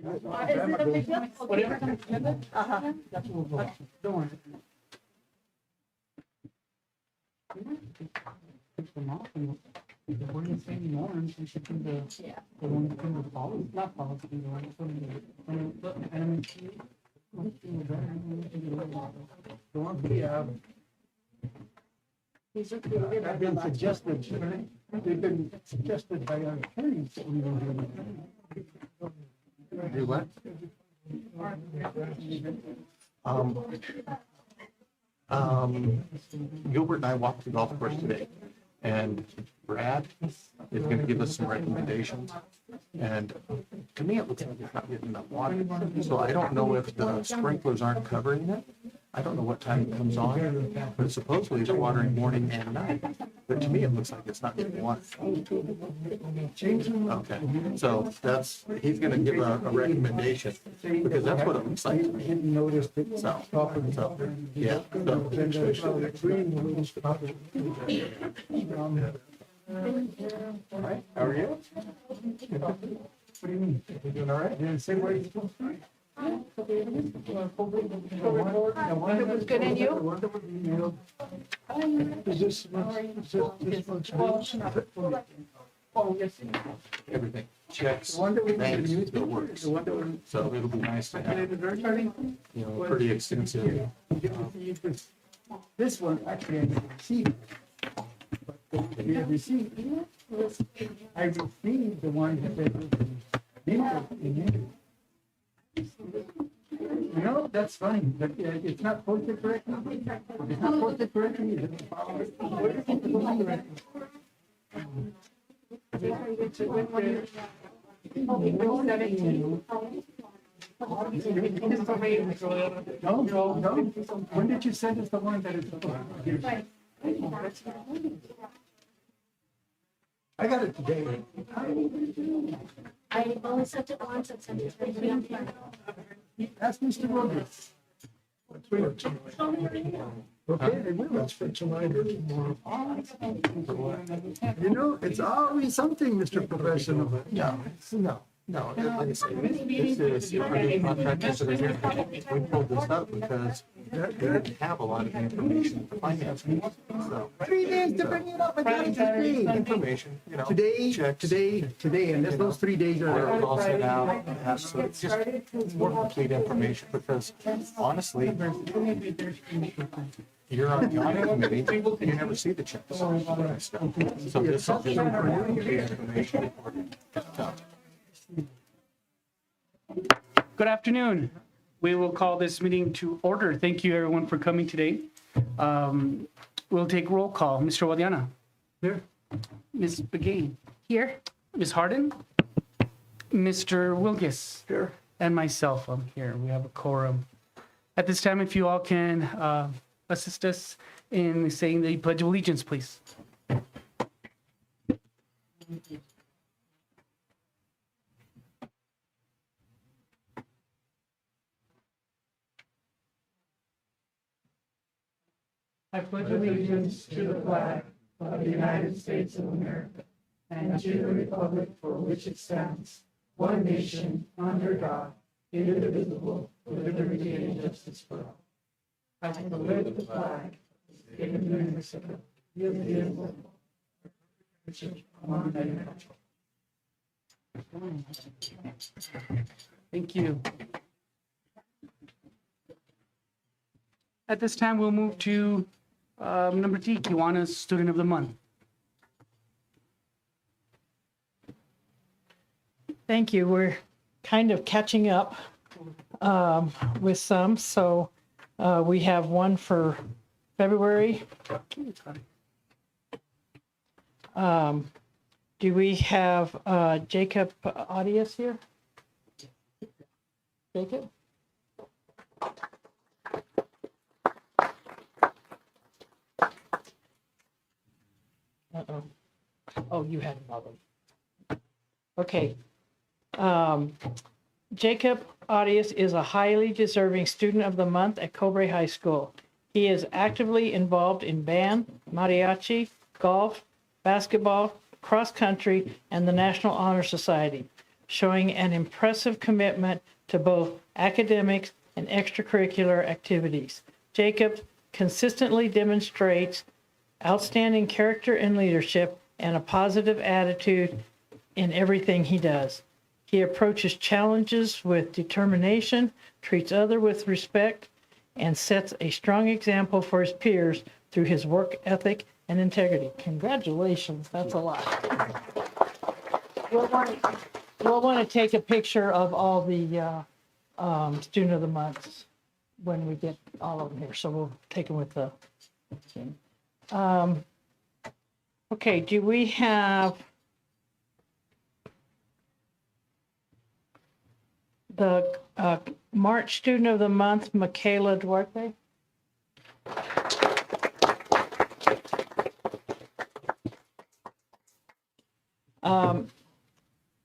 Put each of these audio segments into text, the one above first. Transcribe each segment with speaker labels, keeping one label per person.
Speaker 1: it a big deal?
Speaker 2: Whatever kind of agenda,
Speaker 1: Uh-huh.
Speaker 2: that's what we'll vote. Don't worry. Take them off and if we're in the same norms, we should do
Speaker 1: Yeah.
Speaker 2: the one thing with policy, not policy, the one the one we have.
Speaker 1: These are created by
Speaker 2: Have
Speaker 1: the
Speaker 2: been
Speaker 1: last.
Speaker 2: suggested, they've been suggested by our attorneys.
Speaker 3: Do what? Gilbert and I walked the golf course today, and Brad is going to give us some recommendations. And to me, it looks like it's not getting enough water. So I don't know if the sprinklers aren't covering it. I don't know what time it comes on, but supposedly it's watering morning and night. But to me, it looks like it's not getting water. Okay, so he's going to give a recommendation, because that's what it looks like to me.
Speaker 2: Didn't notice it.
Speaker 3: So, yeah.
Speaker 2: All right, how are you? What do you mean? You doing all right? You didn't say where you're supposed to be?
Speaker 1: It was good in you?
Speaker 2: Is
Speaker 3: Oh, yes. Everything. Checks,
Speaker 2: The one that we
Speaker 3: banks,
Speaker 2: used,
Speaker 3: it works.
Speaker 2: the one that we
Speaker 3: So it'll be nice to have, you know, pretty extensive.
Speaker 2: This one, actually, I received. I received the one that you know, that's funny, but it's not posted correctly. It's not posted correctly. It doesn't follow it. It's a good one. No. When did you send us the one that is? I got it today.
Speaker 1: I only sent it once and sent it to me.
Speaker 2: Ask Mr. Rogers. Okay, I will.
Speaker 4: That's for tonight or tomorrow.
Speaker 2: You know, it's always something, Mr. Professional.
Speaker 3: No, like I say, this is our new contractors that are here. We pulled this up because they didn't have a lot of information, finance. So
Speaker 2: 3 days to bring it up. I got it today.
Speaker 3: information, you know.
Speaker 2: Today,
Speaker 3: checks,
Speaker 2: and those 3 days
Speaker 3: Where it
Speaker 2: are.
Speaker 3: was all set out, so it's just more complete information, because honestly, you're on the audit committee, you never see the checks. So this is just more complete information. So,
Speaker 2: Good afternoon. We will call this meeting to order. Thank you, everyone, for coming today. We'll take roll call. Mr. Wadiana. Here. Ms. Begay.
Speaker 1: Here.
Speaker 2: Ms. Harden. Mr. Wilgis.
Speaker 4: Here.
Speaker 2: And myself, I'm here. We have a quorum. At this time, if you all can assist us in saying the Pledge of Allegiance, please. I pledge allegiance to the flag of the United States of America and to the republic for which it stands, one nation, under God, indivisible, with liberty and justice for all. I salute the flag of the state of New Mexico, indivisible, which is one nation. Thank you. At this time, we'll move to number D, Kiwanis Student of the Month.
Speaker 5: Thank you. We're kind of catching up with some. So we have one for February. Do we have Jacob Audius here? Jacob? Uh-oh. Oh, you had another. Okay. Jacob Audius is a highly deserving student of the month at Cobre High School. He is actively involved in band, mariachi, golf, basketball, cross country, and the National Honor Society. showing an impressive commitment to both academics and extracurricular activities. Jacob consistently demonstrates outstanding character and leadership and a positive attitude in everything he does. He approaches challenges with determination, treats others with respect, and sets a strong example for his peers through his work ethic and integrity. Congratulations, that's a lot. We'll want to take a picture of all the Student of the Months when we get all of them here, so we'll take them with the team. Okay, do we have the March Student of the Month, Michaela Duarte?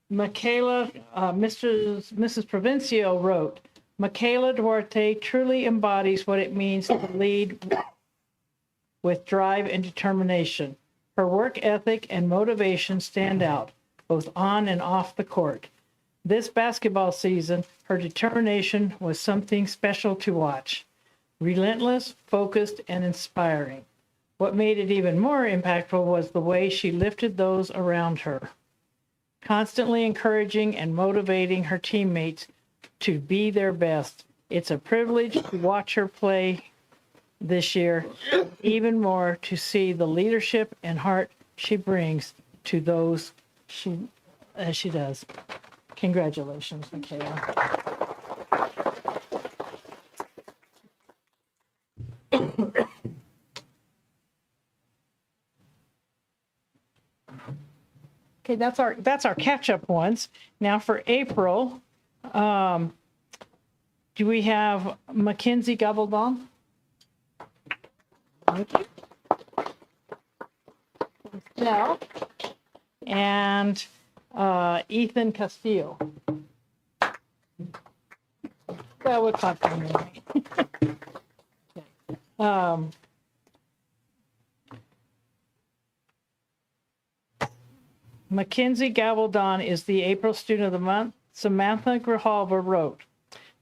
Speaker 5: Michaela, Mrs. Provencio wrote, Michaela Duarte truly embodies what it means to lead with drive and determination. Her work ethic and motivation stand out, both on and off the court. This basketball season, her determination was something special to watch. Relentless, focused, and inspiring. What made it even more impactful was the way she lifted those around her, constantly encouraging and motivating her teammates to be their best. It's a privilege to watch her play this year, even more to see the leadership and heart she brings to those as she does. Congratulations, Michaela. Okay, that's our catch-up ones. Now for April, do we have Mackenzie Gabaldon? Okay. Now, and Ethan Castillo. Well, we'll talk to him anyway. Mackenzie Gabaldon is the April Student of the Month. Samantha Grijalva wrote,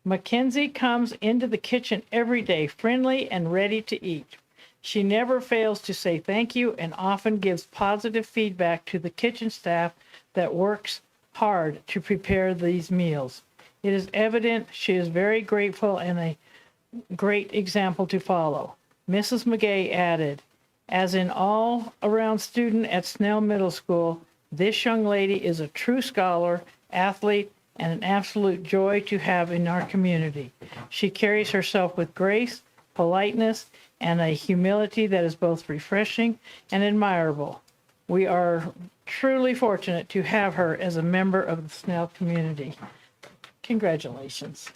Speaker 5: Mackenzie comes into the kitchen every day, friendly and ready to eat. She never fails to say thank you and often gives positive feedback to the kitchen staff that works hard to prepare these meals. It is evident she is very grateful and a great example to follow. Mrs. McGay added, as an all-around student at Snell Middle School, this young lady is a true scholar, athlete, and an absolute joy to have in our community. She carries herself with grace, politeness, and a humility that is both refreshing and admirable. We are truly fortunate to have her as a member of the Snell community. Congratulations.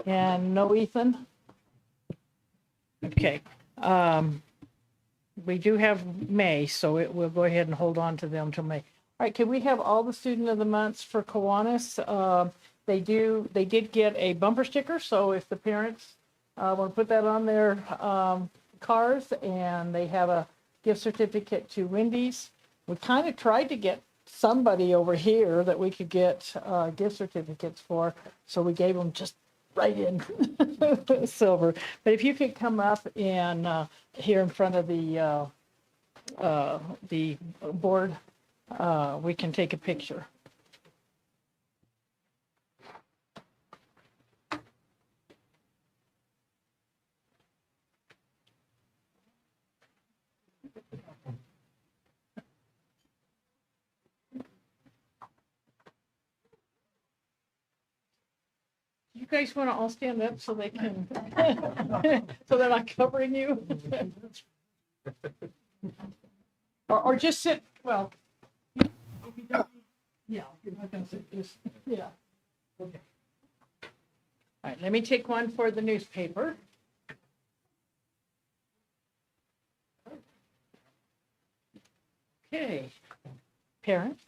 Speaker 5: And no Ethan? Okay. We do have May, so we'll go ahead and hold on to them till May. All right, can we have all the Student of the Months for Kiwanis? They did get a bumper sticker, so if the parents want to put that on their cars, and they have a gift certificate to Wendy's. We kind of tried to get somebody over here that we could get gift certificates for, so we gave them just right in silver. But if you could come up and here in front of the board, we can take a picture. You guys want to all stand up so they can, so they're not covering you? or just sit, well, if you don't, yeah, you're not going to sit, just, yeah. Okay. All right, let me take one for the newspaper. Okay, parent.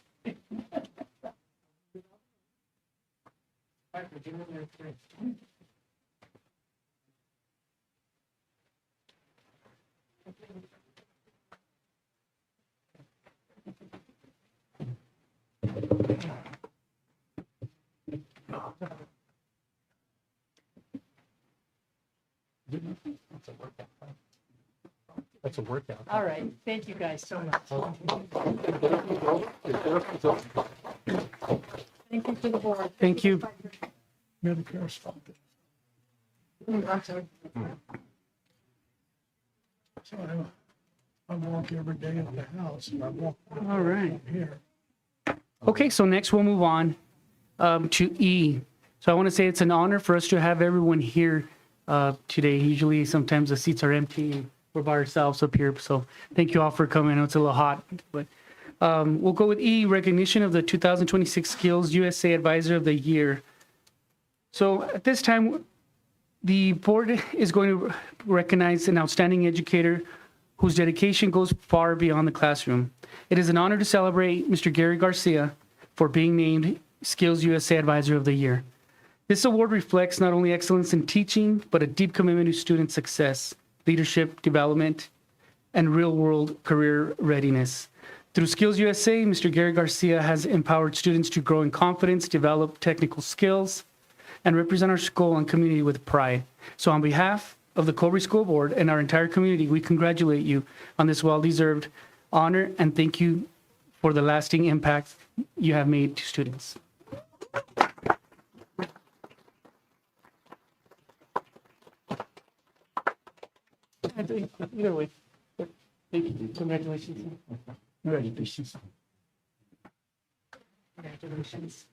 Speaker 3: That's a workout. That's a workout.
Speaker 5: All right. Thank you guys so much. Thank you to the board.
Speaker 2: Thank you.
Speaker 4: Medicare stopped it.
Speaker 5: I'm sorry.
Speaker 4: So I walk every day at the house and I walk
Speaker 2: All right.
Speaker 4: here.
Speaker 2: Okay, so next we'll move on to E. So I want to say it's an honor for us to have everyone here today. Usually, sometimes the seats are empty and we're by ourselves up here. So thank you all for coming. I know it's a little hot, but we'll go with E, recognition of the 2026 Skills USA Advisor of the Year. So at this time, the board is going to recognize an outstanding educator whose dedication goes far beyond the classroom. It is an honor to celebrate Mr. Gary Garcia for being named Skills USA Advisor of the Year. This award reflects not only excellence in teaching, but a deep commitment to student success, leadership development, and real-world career readiness. Through Skills USA, Mr. Gary Garcia has empowered students to grow in confidence, develop technical skills, and represent our school and community with pride. So on behalf of the Cobre School Board and our entire community, we congratulate you on this well-deserved honor and thank you for the lasting impact you have made to students. Either way. Thank you. Congratulations. Congratulations. Congratulations.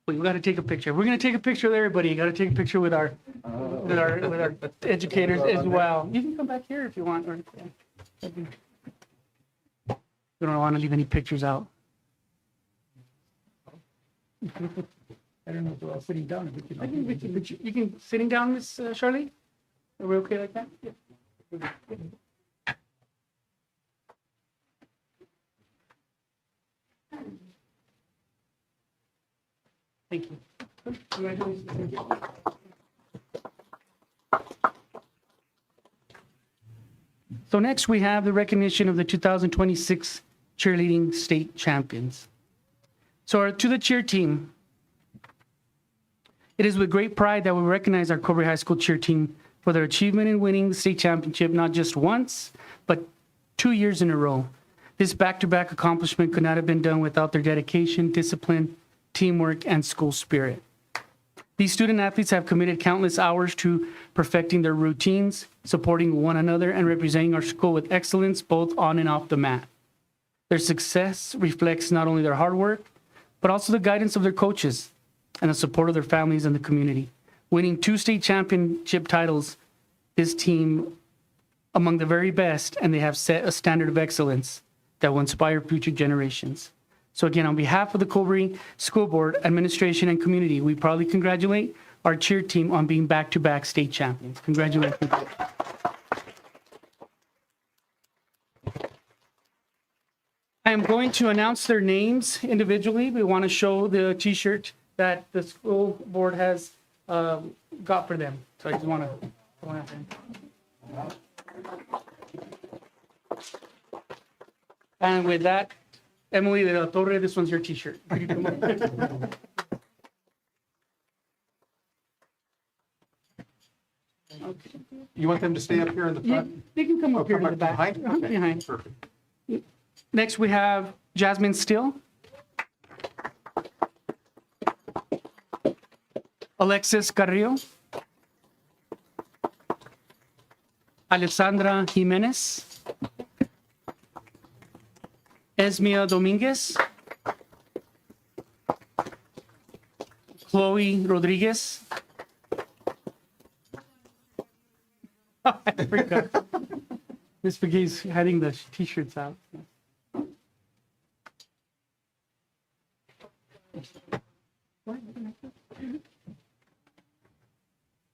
Speaker 2: We got to take a picture. We're going to take a picture with everybody. You got to take a picture with our educators as well. You can come back here if you want. Or you don't want to leave any pictures out. I don't know if we're all sitting down. You can sitting down, Miss Charlie. Are we okay like that? Yeah. Thank you. Congratulations. Thank you. So next we have the recognition of the 2026 cheerleading state champions. So to the cheer team, it is with great pride that we recognize our Cobre High School cheer team for their achievement in winning the state championship not just once, but 2 years in a row. This back-to-back accomplishment could not have been done without their dedication, discipline, teamwork, and school spirit. These student athletes have committed countless hours to perfecting their routines, supporting one another, and representing our school with excellence both on and off the mat. Their success reflects not only their hard work, but also the guidance of their coaches and the support of their families and the community. Winning 2 state championship titles, this team among the very best, and they have set a standard of excellence that will inspire future generations. So again, on behalf of the Cobre School Board, administration, and community, we proudly congratulate our cheer team on being back-to-back state champions. Congratulations. I am going to announce their names individually. We want to show the t-shirt that the school board has got for them. So I just want to go ahead. And with that, Emily de la Torre, this one's your t-shirt. Okay.
Speaker 3: You want them to stay up here in the
Speaker 2: Yeah,
Speaker 3: front?
Speaker 2: they can come
Speaker 3: Oh,
Speaker 2: up here
Speaker 3: come
Speaker 2: to the back.
Speaker 3: behind? Okay,
Speaker 2: Behind.
Speaker 3: Perfect.
Speaker 2: Next, we have Jasmine Steele, Alexis Carrillo, Alessandra Jimenez, Esmia Dominguez, Chloe Rodriguez. I forgot. Miss McGee's heading the t-shirts out. I'm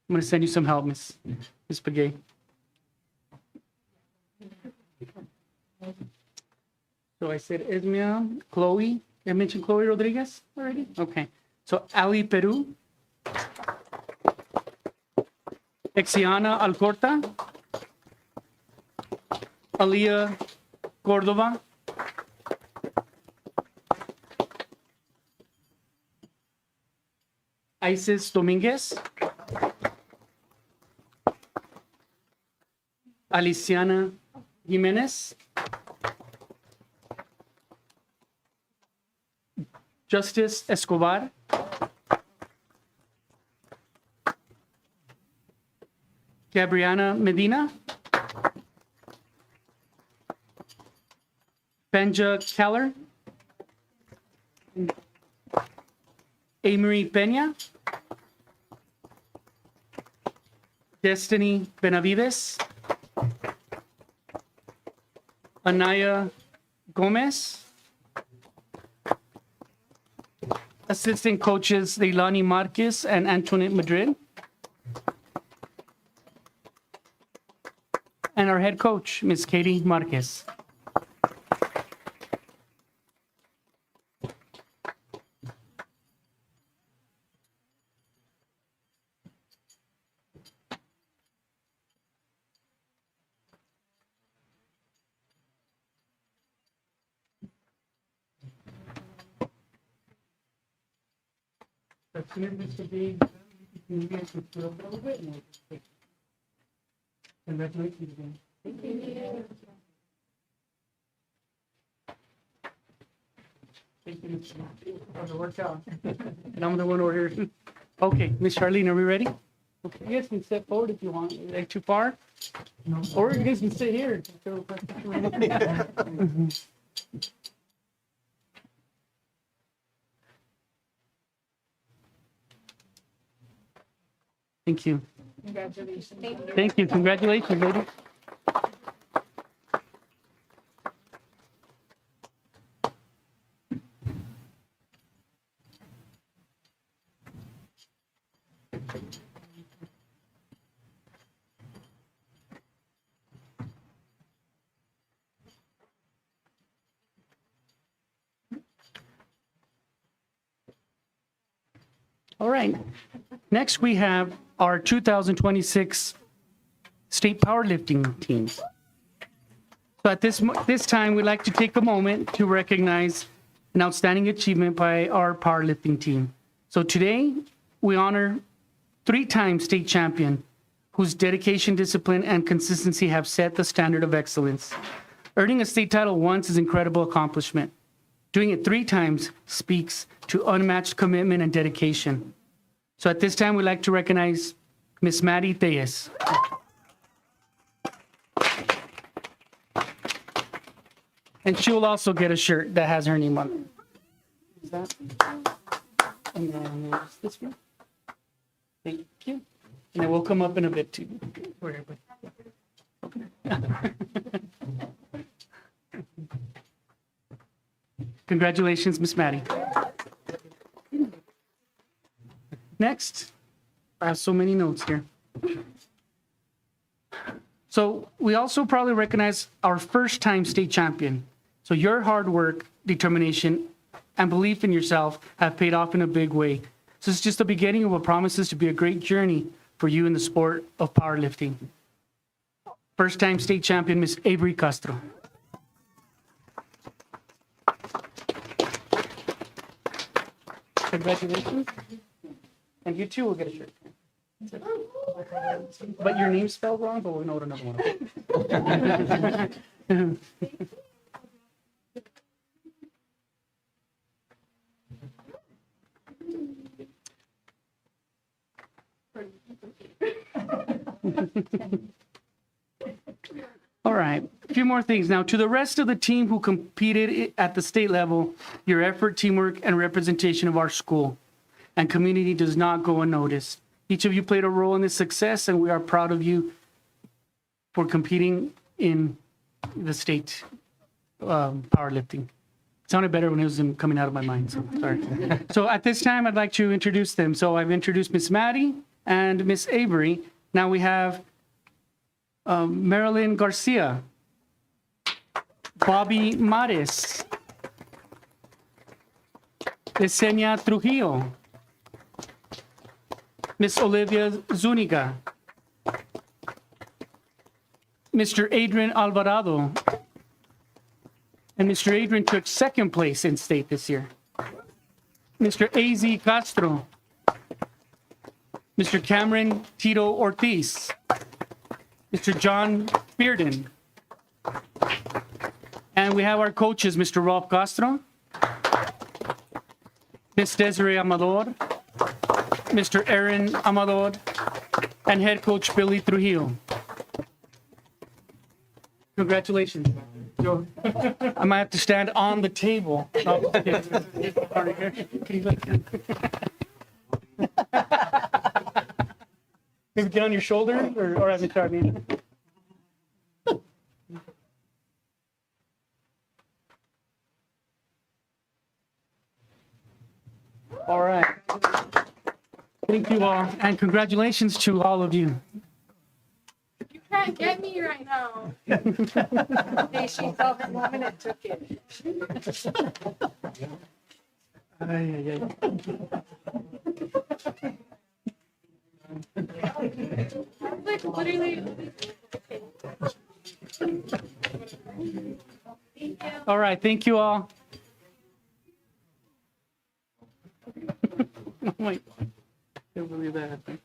Speaker 2: going to send you some help, Miss Begay. So I said Esmia, Chloe. I mentioned Chloe Rodriguez already? Okay. So Ali Peru, Exiana Alcorta, Alia Cordova,
Speaker 6: Isis Dominguez. Aliciana Jimenez. Justice Escobar. Gabriana Medina. Benja Keller. Amory Peña. Destiny Benavides. Anaya Gomez. Assistant coaches Leilani Marquez and Antoinette Madrid. And our head coach, Miss Katie Marquez. Mr. B, can you guys feel a little bit more? Congratulations again. Thank you. It worked out. And I'm the one over here. Okay, Miss Charlene, are we ready? Okay, you guys can step forward if you want. Like too far? No. Or you guys can sit here. Thank you.
Speaker 1: Congratulations.
Speaker 6: Thank you. Congratulations, lady. All right. Next, we have our 2026 state powerlifting teams. So at this time, we'd like to take a moment to recognize an outstanding achievement by our powerlifting team. So today, we honor 3-time state champion whose dedication, discipline, and consistency have set the standard of excellence. Earning a state title once is an incredible accomplishment. Doing it 3 times speaks to unmatched commitment and dedication. So at this time, we'd like to recognize Miss Maddie Thayes. And she'll also get a shirt that has her name on it. Is that? And then there's this one. Thank you. And then we'll come up in a bit too. Congratulations, Miss Maddie. Next, I have so many notes here. So we also probably recognize our first-time state champion. So your hard work, determination, and belief in yourself have paid off in a big way. So it's just the beginning of what promises to be a great journey for you in the sport of powerlifting. First-time state champion, Miss Avery Castro. Congratulations. And you too will get a shirt. But your name's spelled wrong, but we know what another one. All right, a few more things. Now, to the rest of the team who competed at the state level, your effort, teamwork, and representation of our school and community does not go unnoticed. Each of you played a role in this success, and we are proud of you for competing in the state powerlifting. It sounded better when it was coming out of my mind, so sorry. So at this time, I'd like to introduce them. So I've introduced Miss Maddie and Miss Avery. Now we have Marilyn Garcia, Bobby Mares, Yesenia Trujillo, Miss Olivia Zuniga, Mr. Adrian Alvarado, and Mr. Adrian took second place in state this year. Mr. A.Z. Castro, Mr. Cameron Tito Ortiz, Mr. John Bearden. And we have our coaches, Mr. Rolf Castro, Ms. Desiree Amador, Mr. Aaron Amador, and head coach Billy Trujillo. Congratulations. Joe. I might have to stand on the table. Maybe get on your shoulder or have it start me. All right. Thank you all, and congratulations to all of you.
Speaker 1: You can't get me right now. Hey, she saw her woman and took it.
Speaker 6: Ay, ay,
Speaker 1: Like, literally.
Speaker 6: ay. All right, thank you all. Oh my, can't believe that happened.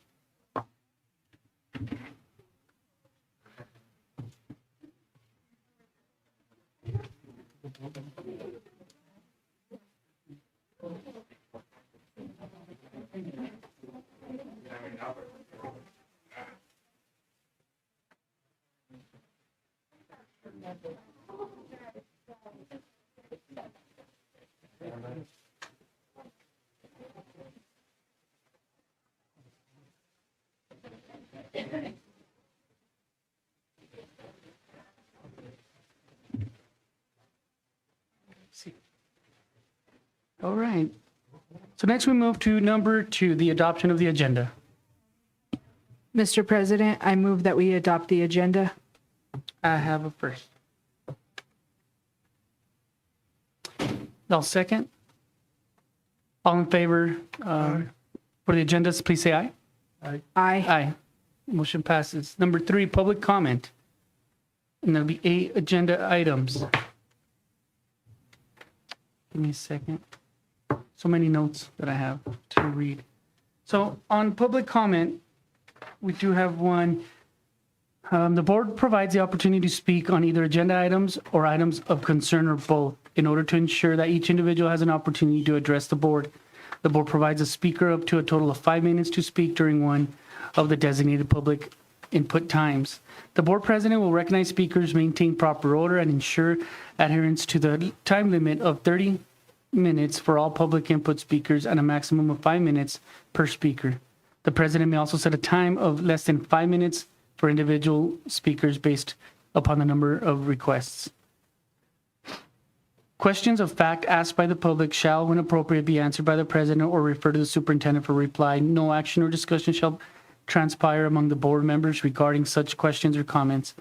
Speaker 6: All right. So next we move to number 2, the adoption of the agenda.
Speaker 7: Mr. President, I move that we adopt the agenda.
Speaker 6: I have a first. I'll second. All in favor for the agendas, please say aye.
Speaker 7: Aye.
Speaker 6: Aye. Motion passes. Number 3, public comment. And there'll be 8 agenda items. Give me a second. So many notes that I have to read. So on public comment, we do have one. The board provides the opportunity to speak on either agenda items or items of concern or both in order to ensure that each individual has an opportunity to address the board. The board provides a speaker up to a total of 5 minutes to speak during one of the designated public input times. The board president will recognize speakers, maintain proper order, and ensure adherence to the time limit of 30 minutes for all public input speakers and a maximum of 5 minutes per speaker. The president may also set a time of less than 5 minutes for individual speakers based upon the number of requests. Questions of fact asked by the public shall, when appropriate, be answered by the president or refer to the superintendent for reply. No action or discussion shall transpire among the board members regarding such questions or comments.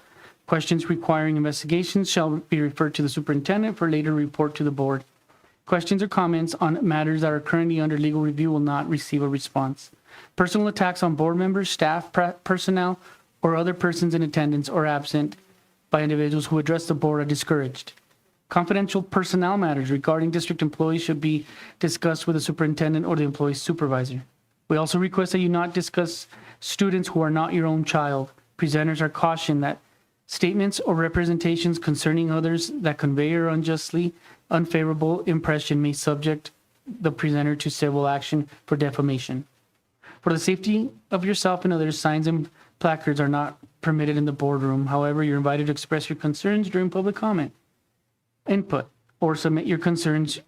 Speaker 6: Questions requiring investigations shall be referred to the superintendent for later report to the board. Questions or comments on matters that are currently under legal review will not receive a response. Personal attacks on board members, staff, personnel, or other persons in attendance or absent by individuals who address the board are discouraged. Confidential personnel matters regarding district employees should be discussed with the superintendent or the employee's supervisor. We also request that you not discuss students who are not your own child. Presenters are cautioned that statements or representations concerning others that convey or unjustly unfavorable impression may subject the presenter to civil action for defamation. For the safety of yourself and others, signs and placards are not permitted in the boardroom. However, you're invited to express your concerns during public comment, input, or submit your concerns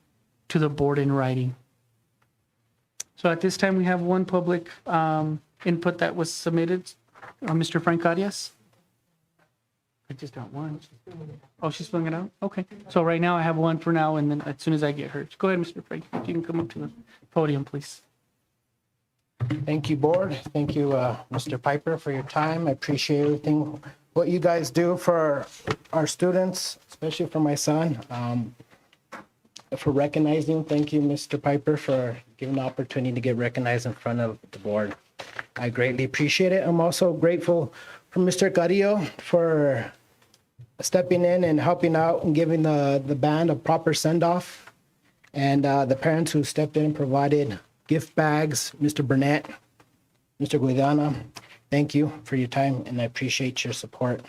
Speaker 6: to the board in writing. So at this time, we have one public input that was submitted. Mr. Frank Arias? I just got one. Oh, she's filling it out? Okay. So right now I have one for now, and then as soon as I get hers. Go ahead, Mr. Frank. If you can come up to the podium, please.
Speaker 8: Thank you, board. Thank you, Mr. Piper, for your time. I appreciate everything, what you guys do for our students, especially for my son. For recognizing, thank you, Mr. Piper, for giving the opportunity to get recognized in front of the board. I greatly appreciate it. I'm also grateful for Mr. Carrillo for stepping in and helping out and giving the band a proper send-off, and the parents who stepped in and provided gift bags, Mr. Burnett, Mr. Guidana, thank you for your time, and I appreciate your support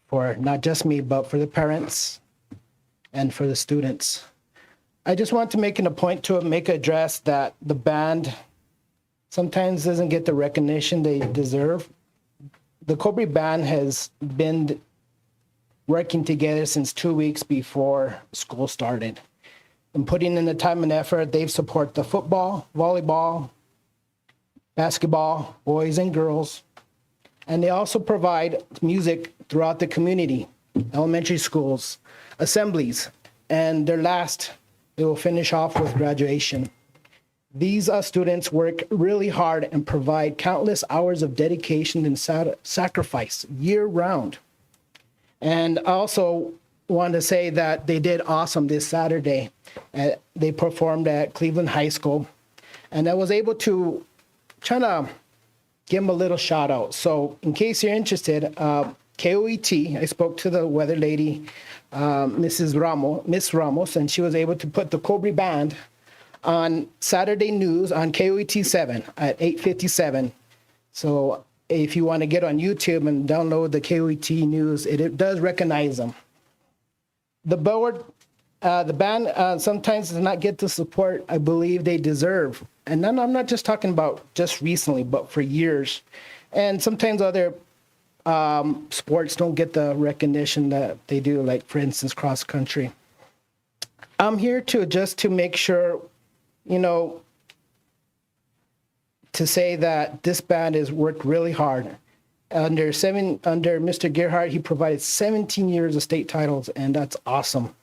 Speaker 8: for not just me, but for the parents and for the students. I just want to make a point to make an address that the band sometimes doesn't get the recognition they deserve. The Cobre band has been working together since 2 weeks before school started. And putting in the time and effort, they've supported the football, volleyball, basketball, boys and girls. And they also provide music throughout the community, elementary schools, assemblies, and they will finish off with graduation. These students work really hard and provide countless hours of dedication and sacrifice year round. And I also want to say that they did awesome this Saturday. They performed at Cleveland High School, and I was able to try to give them a little shout out. So in case you're interested, KOET, I spoke to the weather lady, Miss Ramos, and she was able to put the Cobre band on Saturday news on KOET 7 at 8:57. So if you want to get on YouTube and download the KOET news, it does recognize them. The band sometimes does not get the support I believe they deserve. And then I'm not just talking about just recently, but for years. And sometimes other sports don't get the recognition that they do, like, for instance, cross country. I'm here to make sure, to say that this band has worked really hard. Under Mr. Gerhardt, he provided 17 years of state titles, and that's awesome.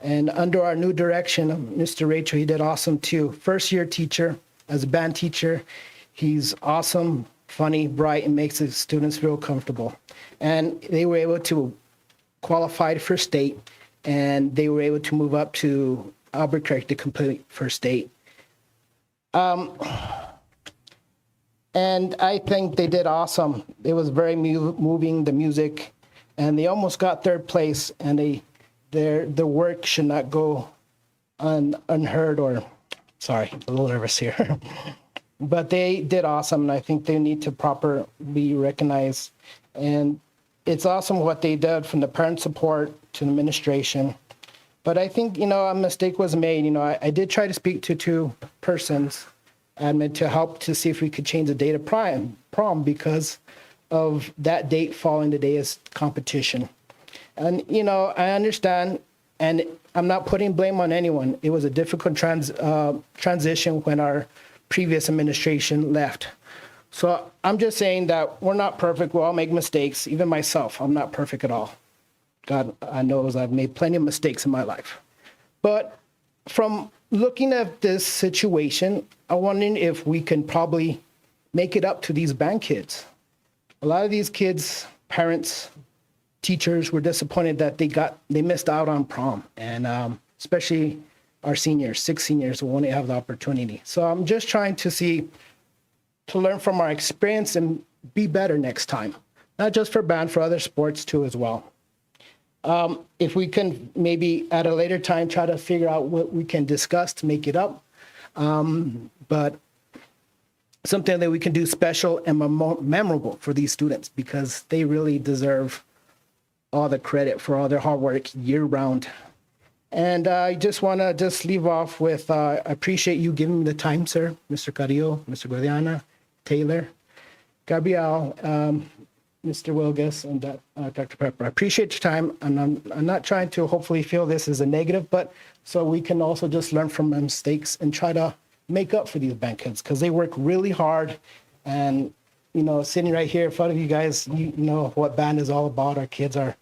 Speaker 8: And under our new direction, Mr. Rachel, he did awesome too. First-year teacher, as a band teacher, he's awesome, funny, bright, and makes the students feel comfortable. And they were able to qualify for state, and they were able to move up to Albuquerque to complete for state. And I think they did awesome. It was very moving, the music, and they almost got third place, and their work should not go unheard or, sorry, a little nervous here. But they did awesome, and I think they need to properly recognized. And it's awesome what they did, from the parent support to the administration. But I think, a mistake was made. I did try to speak to 2 persons, admin, to help to see if we could change the date of prom because of that date falling the day of competition. And, I understand, and I'm not putting blame on anyone. It was a difficult transition when our previous administration left. So I'm just saying that we're not perfect. We all make mistakes. Even myself, I'm not perfect at all. God knows I've made plenty of mistakes in my life. But from looking at this situation, I'm wondering if we can probably make it up to these band kids. A lot of these kids, parents, teachers were disappointed that they missed out on prom, and especially our seniors, 6 seniors who won't have the opportunity. So I'm just trying to learn from our experience and be better next time, not just for band, for other sports too as well. If we can maybe at a later time try to figure out what we can discuss to make it up, but something that we can do special and memorable for these students, because they really deserve all the credit for all their hard work year round. And I just want to leave off with, I appreciate you giving me the time, sir, Mr. Carrillo, Mr. Guadiana, Taylor, Gabrielle, Mr. Wilgus, and Dr. Pepper. I appreciate your time, and I'm not trying to hopefully feel this as a negative, but so we can also just learn from our mistakes and try to make up for these band kids, because they work really hard. And, sitting right here in front of you guys, you know what band is all about. Our kids are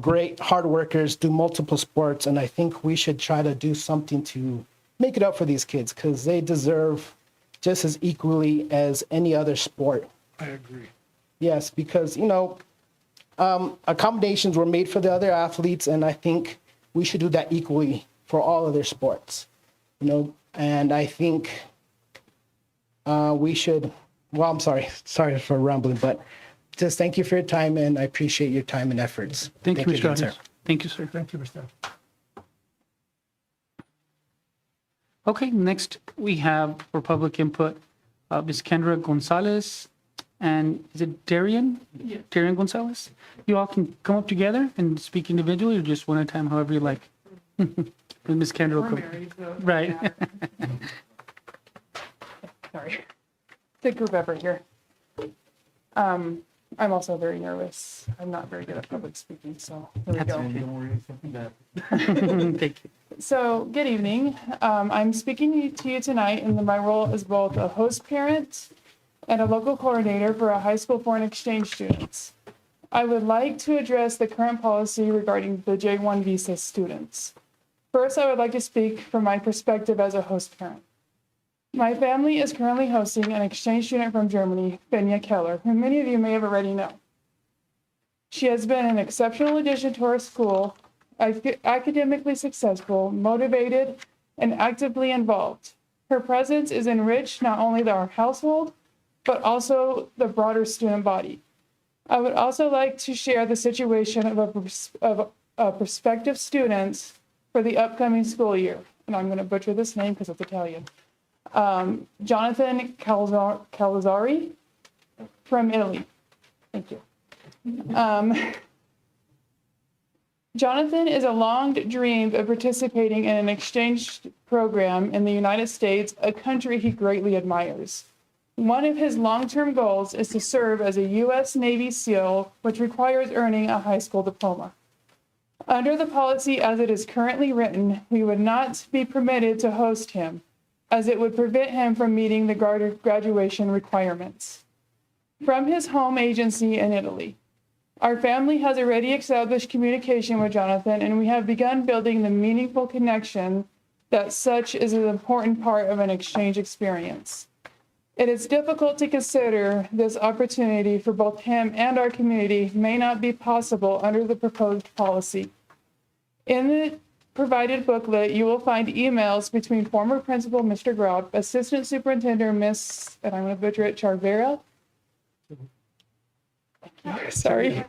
Speaker 8: great hard workers, do multiple sports, and I think we should try to do something to make it up for these kids, because they deserve just as equally as any other sport.
Speaker 4: I agree.
Speaker 8: Yes, because, accommodations were made for the other athletes, and I think we should do that equally for all other sports, and I think we should, well, I'm sorry for rambling, but just thank you for your time, and I appreciate your time and efforts.
Speaker 6: Thank you, Mr.
Speaker 8: again,
Speaker 6: Arias. Thank you, sir.
Speaker 4: Thank you, Mr.
Speaker 6: Okay, next we have for public input, Ms. Kendra Gonzalez, and is it Darian?
Speaker 2: Yes.
Speaker 6: Darian Gonzalez? You all can come up together and speak individually or just one at a time, however you like. Ms. Kendra will
Speaker 2: We're
Speaker 6: come.
Speaker 2: married, so. it doesn't
Speaker 6: Right.
Speaker 2: matter. Sorry. The group effort here. I'm also very nervous. I'm not very good at public speaking, so here we
Speaker 6: That's
Speaker 2: go.
Speaker 6: okay. Thank you.
Speaker 2: So, good evening. I'm speaking to you tonight in my role as both a host parent and a local coordinator for a high school foreign exchange students. I would like to address the current policy regarding the J-1 visa students. First, I would like to speak from my perspective as a host parent. My family is currently hosting an exchange student from Germany, Fenya Keller, who many of you may have already known. She has been an exceptional addition to our school, academically successful, motivated, and actively involved. Her presence is enriched not only our household, but also the broader student body. I would also like to share the situation of prospective students for the upcoming school year. And I'm going to butcher this name because it's Italian. Jonathan Calzari from Italy. Thank you. Jonathan is a long dreamed of participating in an exchange program in the United States, a country he greatly admires. One of his long-term goals is to serve as a U.S. Navy SEAL, which requires earning a high school diploma. Under the policy as it is currently written, we would not be permitted to host him, as it would prevent him from meeting the graduation requirements from his home agency in Italy. Our family has already established communication with Jonathan, and we have begun building the meaningful connection that such is an important part of an exchange experience. It is difficult to consider this opportunity for both him and our community may not be possible under the proposed policy. In the provided booklet, you will find emails between former principal, Mr. Grob, assistant superintendent, Miss, and I'm going to butcher it, Charvera. Sorry.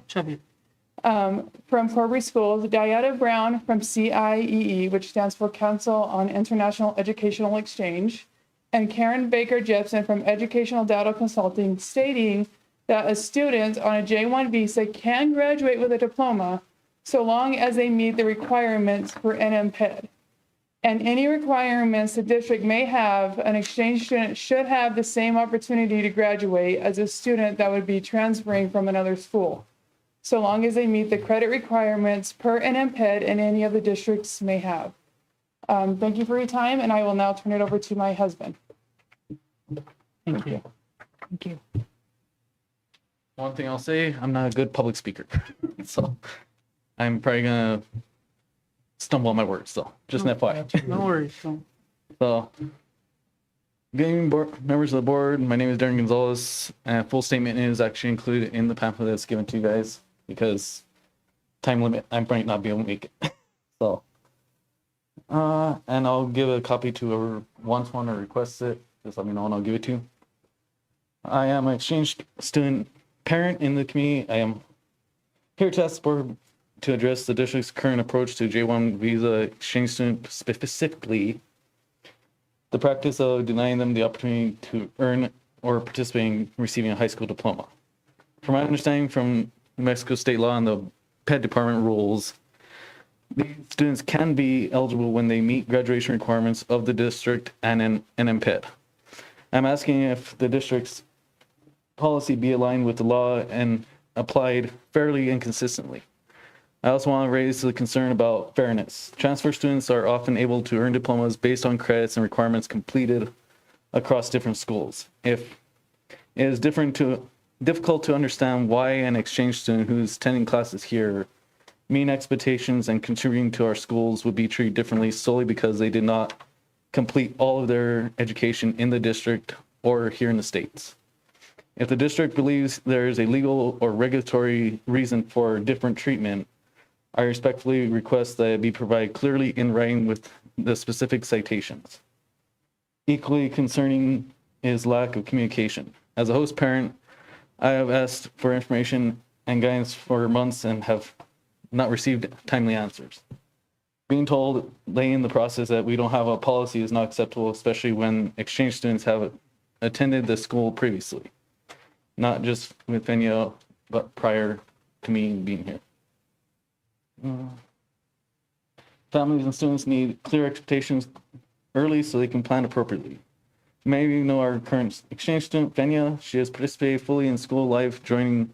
Speaker 2: From Cobre Schools, Diana Brown from CIEE, which stands for Council on International Educational Exchange, and Karen Baker Jepson from Educational Data Consulting, stating that a student on a J-1 visa can graduate with a diploma so long as they meet the requirements for NMPED. And any requirements the district may have, an exchange student should have the same opportunity to graduate as a student that would be transferring from another school, so long as they meet the credit requirements per NMPED and any of the districts may have. Thank you for your time, and I will now turn it over to my husband.
Speaker 6: Thank you.
Speaker 5: Thank you.
Speaker 9: One thing I'll say, I'm not a good public speaker. So I'm probably gonna stumble on my words, so just an FYI.
Speaker 6: No worries. Don't-
Speaker 9: So, good evening, members of the board. My name is Darren Gonzalez, and a full statement is actually included in the pamphlet that's given to you guys because time limit, I might not be able to make it. So, and I'll give a copy to whoever wants one or requests it. Just let me know and I'll give it to you. I am an exchange student parent in the community. I am here to ask the board to address the district's current approach to J-1 visa exchange students, specifically the practice of denying them the opportunity to earn or participate in receiving a high school diploma. From my understanding from New Mexico state law and the PED department rules, these students can be eligible when they meet graduation requirements of the district and an NMPED. I'm asking if the district's policy be aligned with the law and applied fairly and consistently. I also want to raise the concern about fairness. Transfer students are often able to earn diplomas based on credits and requirements completed across different schools. If it is difficult to understand why an exchange student who's attending classes here, meeting expectations and contributing to our schools would be treated differently solely because they did not complete all of their education in the district or here in the States. If the district believes there is a legal or regulatory reason for different treatment, I respectfully request that it be provided clearly in writing with the specific citations. Equally concerning is lack of communication. As a host parent, I have asked for information and guidance for months and have not received timely answers. Being told late in the process that we don't have a policy is not acceptable, especially when exchange students have attended the school previously, not just with Fenya, but prior to me being here. Families and students need clear expectations early so they can plan appropriately. Many of you know our current exchange student, Fenya. She has participated fully in school life, joining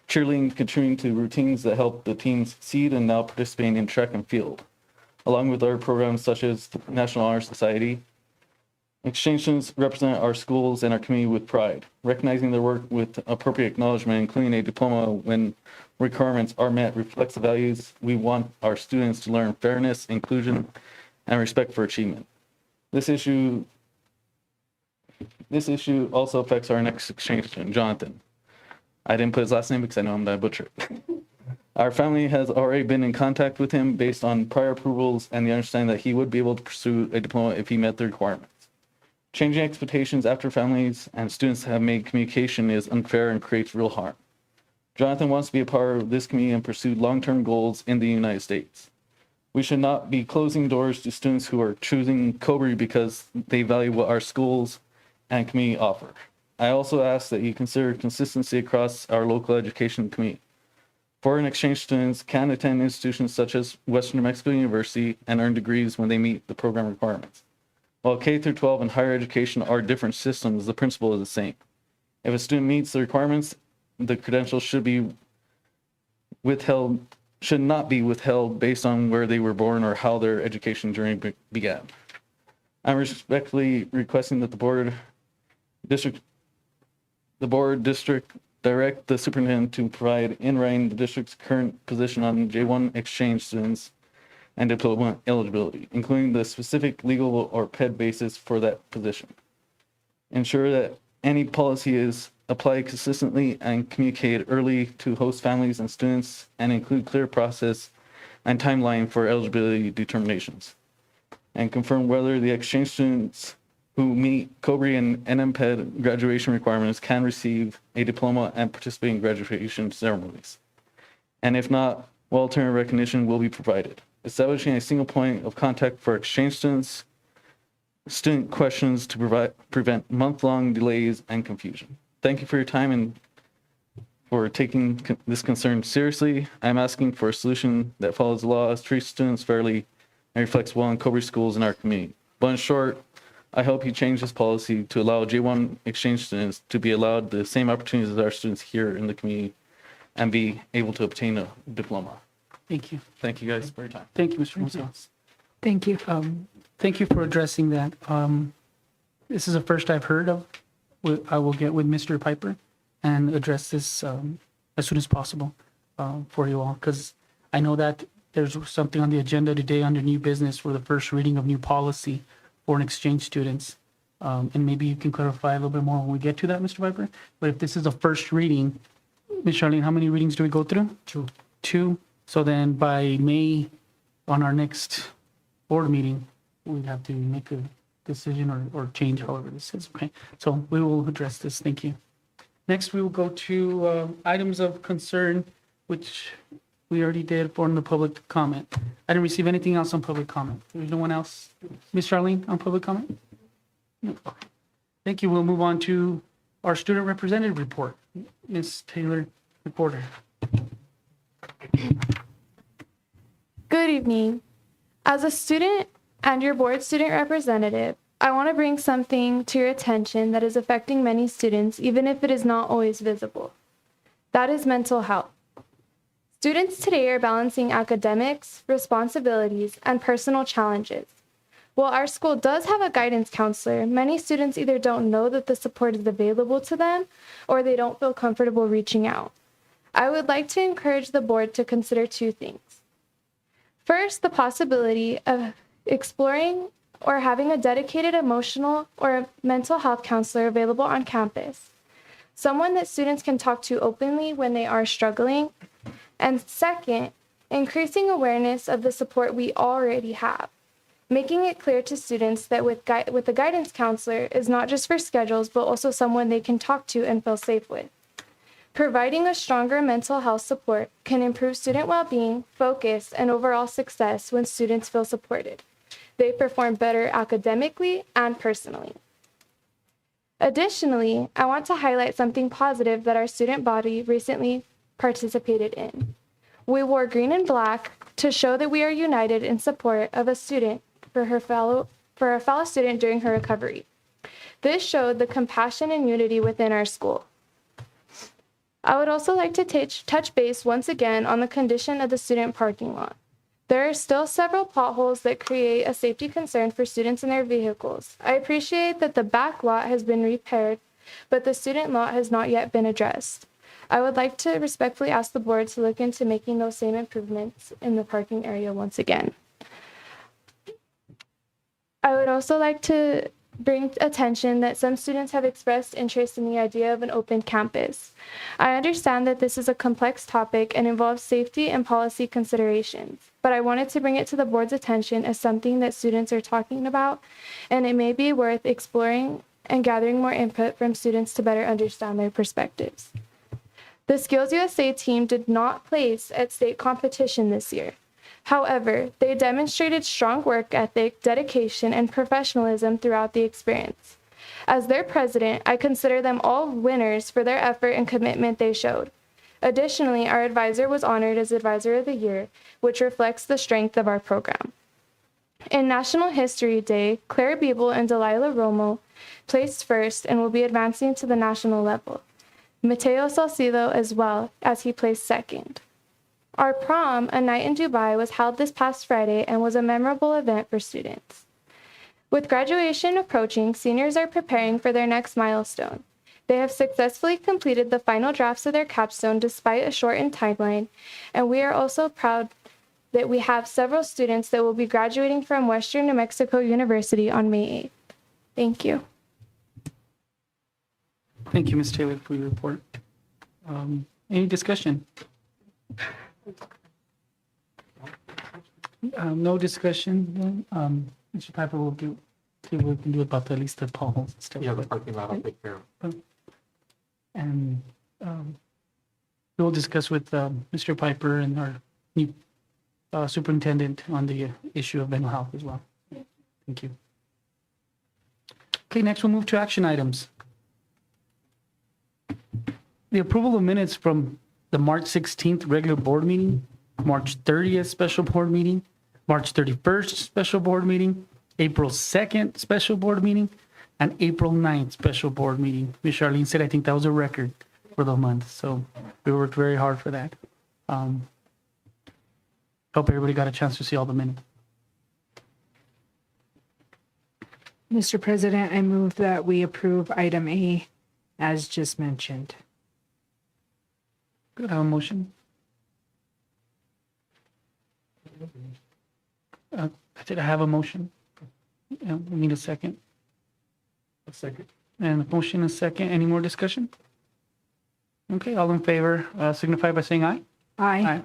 Speaker 9: cheerleading, contributing to routines that help the team succeed, and now participating in track and field, along with other programs such as the National Honor Society. Exchange students represent our schools and our community with pride, recognizing their work with appropriate acknowledgement, including a diploma when requirements are met, reflects the values we want our students to learn: fairness, inclusion, and respect for achievement. This issue also affects our next exchange student, Jonathan. I didn't put his last name because I know I'm going to butcher it. Our family has already been in contact with him based on prior approvals and the understanding that he would be able to pursue a diploma if he met the requirements. Changing expectations after families and students have made communication is unfair and creates real harm. Jonathan wants to be a part of this community and pursue long-term goals in the United States. We should not be closing doors to students who are choosing Cobre because they value what our schools and community offer. I also ask that you consider consistency across our local education community. Foreign exchange students can attend institutions such as Western New Mexico University and earn degrees when they meet the program requirements. While K through 12 and higher education are different systems, the principle is the same. If a student meets the requirements, the credentials should not be withheld based on where they were born or how their education journey began. I'm respectfully requesting that the board district direct the superintendent to provide in writing the district's current position on J1 exchange students and diploma eligibility, including the specific legal or PED basis for that position. Ensure that any policy is applied consistently and communicated early to host families and students, and include clear process and timeline for eligibility determinations. And confirm whether the exchange students who meet Cobre and NMPED graduation requirements can receive a diploma and participate in graduation ceremonies. And if not, what alternative recognition will be provided. Establishing a single point of contact for exchange students, student questions to prevent month-long delays and confusion. Thank you for your time and for taking this concern seriously. I'm asking for a solution that follows the laws, treats students fairly, and reflects well on Cobre schools in our community. But in short, I hope you change this policy to allow J1 exchange students to be allowed the same opportunities as our students here in the community and be able to obtain a diploma.
Speaker 6: Thank you.
Speaker 9: Thank you guys for your time.
Speaker 6: Thank you, Mr. Gonzalez.
Speaker 7: Thank you.
Speaker 6: Thank you for addressing that. This is the first I've heard of. I will get with Mr. Piper and address this as soon as possible for you all, because I know that there's something on the agenda today under new business for the first reading of new policy for an exchange students. And maybe you can clarify a little bit more when we get to that, Mr. Piper. But if this is the first reading, Ms. Charlene, how many readings do we go through? Two. So then by May, on our next board meeting, we have to make a decision or change however this is. Okay, so we will address this. Thank you. Next, we will go to items of concern, which we already did for the public comment. I didn't receive anything else on public comment. There's no one else. Ms. Charlene, on public comment? No. Okay. Thank you. We'll move on to our student representative report. Ms. Taylor, reporter.
Speaker 10: Good evening. As a student and your board student representative, I want to bring something to your attention that is affecting many students, even if it is not always visible. That is mental health. Students today are balancing academics, responsibilities, and personal challenges. While our school does have a guidance counselor, many students either don't know that the support is available to them or they don't feel comfortable reaching out. I would like to encourage the board to consider two things. First, the possibility of exploring or having a dedicated emotional or mental health counselor available on campus, someone that students can talk to openly when they are struggling. And second, increasing awareness of the support we already have, making it clear to students that with a guidance counselor is not just for schedules, but also someone they can talk to and feel safe with. Providing a stronger mental health support can improve student well-being, focus, and overall success when students feel supported. They perform better academically and personally. Additionally, I want to highlight something positive that our student body recently participated in. We wore green and black to show that we are united in support of a student for a fellow student during her recovery. This showed the compassion and unity within our school. I would also like to touch base once again on the condition of the student parking lot. There are still several potholes that create a safety concern for students and their vehicles. I appreciate that the back lot has been repaired, but the student lot has not yet been addressed. I would like to respectfully ask the board to look into making those same improvements in the parking area once again. I would also like to bring attention that some students have expressed interest in the idea of an open campus. I understand that this is a complex topic and involves safety and policy considerations, but I wanted to bring it to the board's attention as something that students are talking about, and it may be worth exploring and gathering more input from students to better understand their perspectives. The Skills USA team did not place at state competition this year. However, they demonstrated strong work ethic, dedication, and professionalism throughout the experience. As their president, I consider them all winners for their effort and commitment they showed. Additionally, our advisor was honored as Advisor of the Year, which reflects the strength of our program. In National History Day, Claire Biebel and Delilah Romo placed first and will be advancing to the national level. Mateo Salcido as well, as he placed second. Our prom, A Night in Dubai, was held this past Friday and was a memorable event for students. With graduation approaching, seniors are preparing for their next milestone. They have successfully completed the final drafts of their capstone despite a shortened timeline, and we are also proud that we have several students that will be graduating from Western New Mexico University on May 8th. Thank you.
Speaker 6: Thank you, Ms. Taylor, for your report. Any discussion? No discussion. Mr. Piper will see what we can do about at least the potholes and stuff.
Speaker 3: Yeah, the parking lot, I'll take care of.
Speaker 6: And we'll discuss with Mr. Piper and our new superintendent on the issue of mental health as well. Thank you. Okay, next we'll move to action items. The approval of minutes from the March 16th regular board meeting, March 30th special board meeting, March 31st special board meeting, April 2nd special board meeting, and April 9th special board meeting. Ms. Charlene said I think that was a record for the month, so we worked very hard for that. Hope everybody got a chance to see all the minutes.
Speaker 7: Mr. President, I move that we approve item A as just mentioned.
Speaker 6: Good, I have a motion. Did I have a motion? Yeah, we need a second.
Speaker 3: A second.
Speaker 6: And a motion and a second. Any more discussion? Okay, all in favor, signify by saying aye.
Speaker 7: Aye.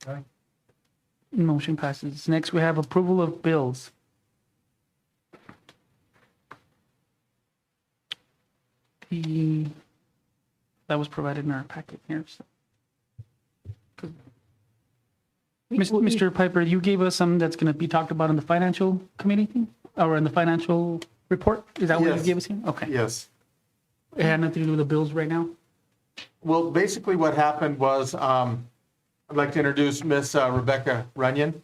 Speaker 3: Aye.
Speaker 6: Motion passes. Next, we have approval of bills. That was provided in our packet here. So. Mr. Piper, you gave us some that's going to be talked about in the financial committee thing, or in the financial report? Is that what you
Speaker 3: Yes.
Speaker 6: gave us here? Okay.
Speaker 3: Yes.
Speaker 6: It had nothing to do with the bills right now?
Speaker 3: Well, basically what happened was, I'd like to introduce Miss Rebecca Runyon,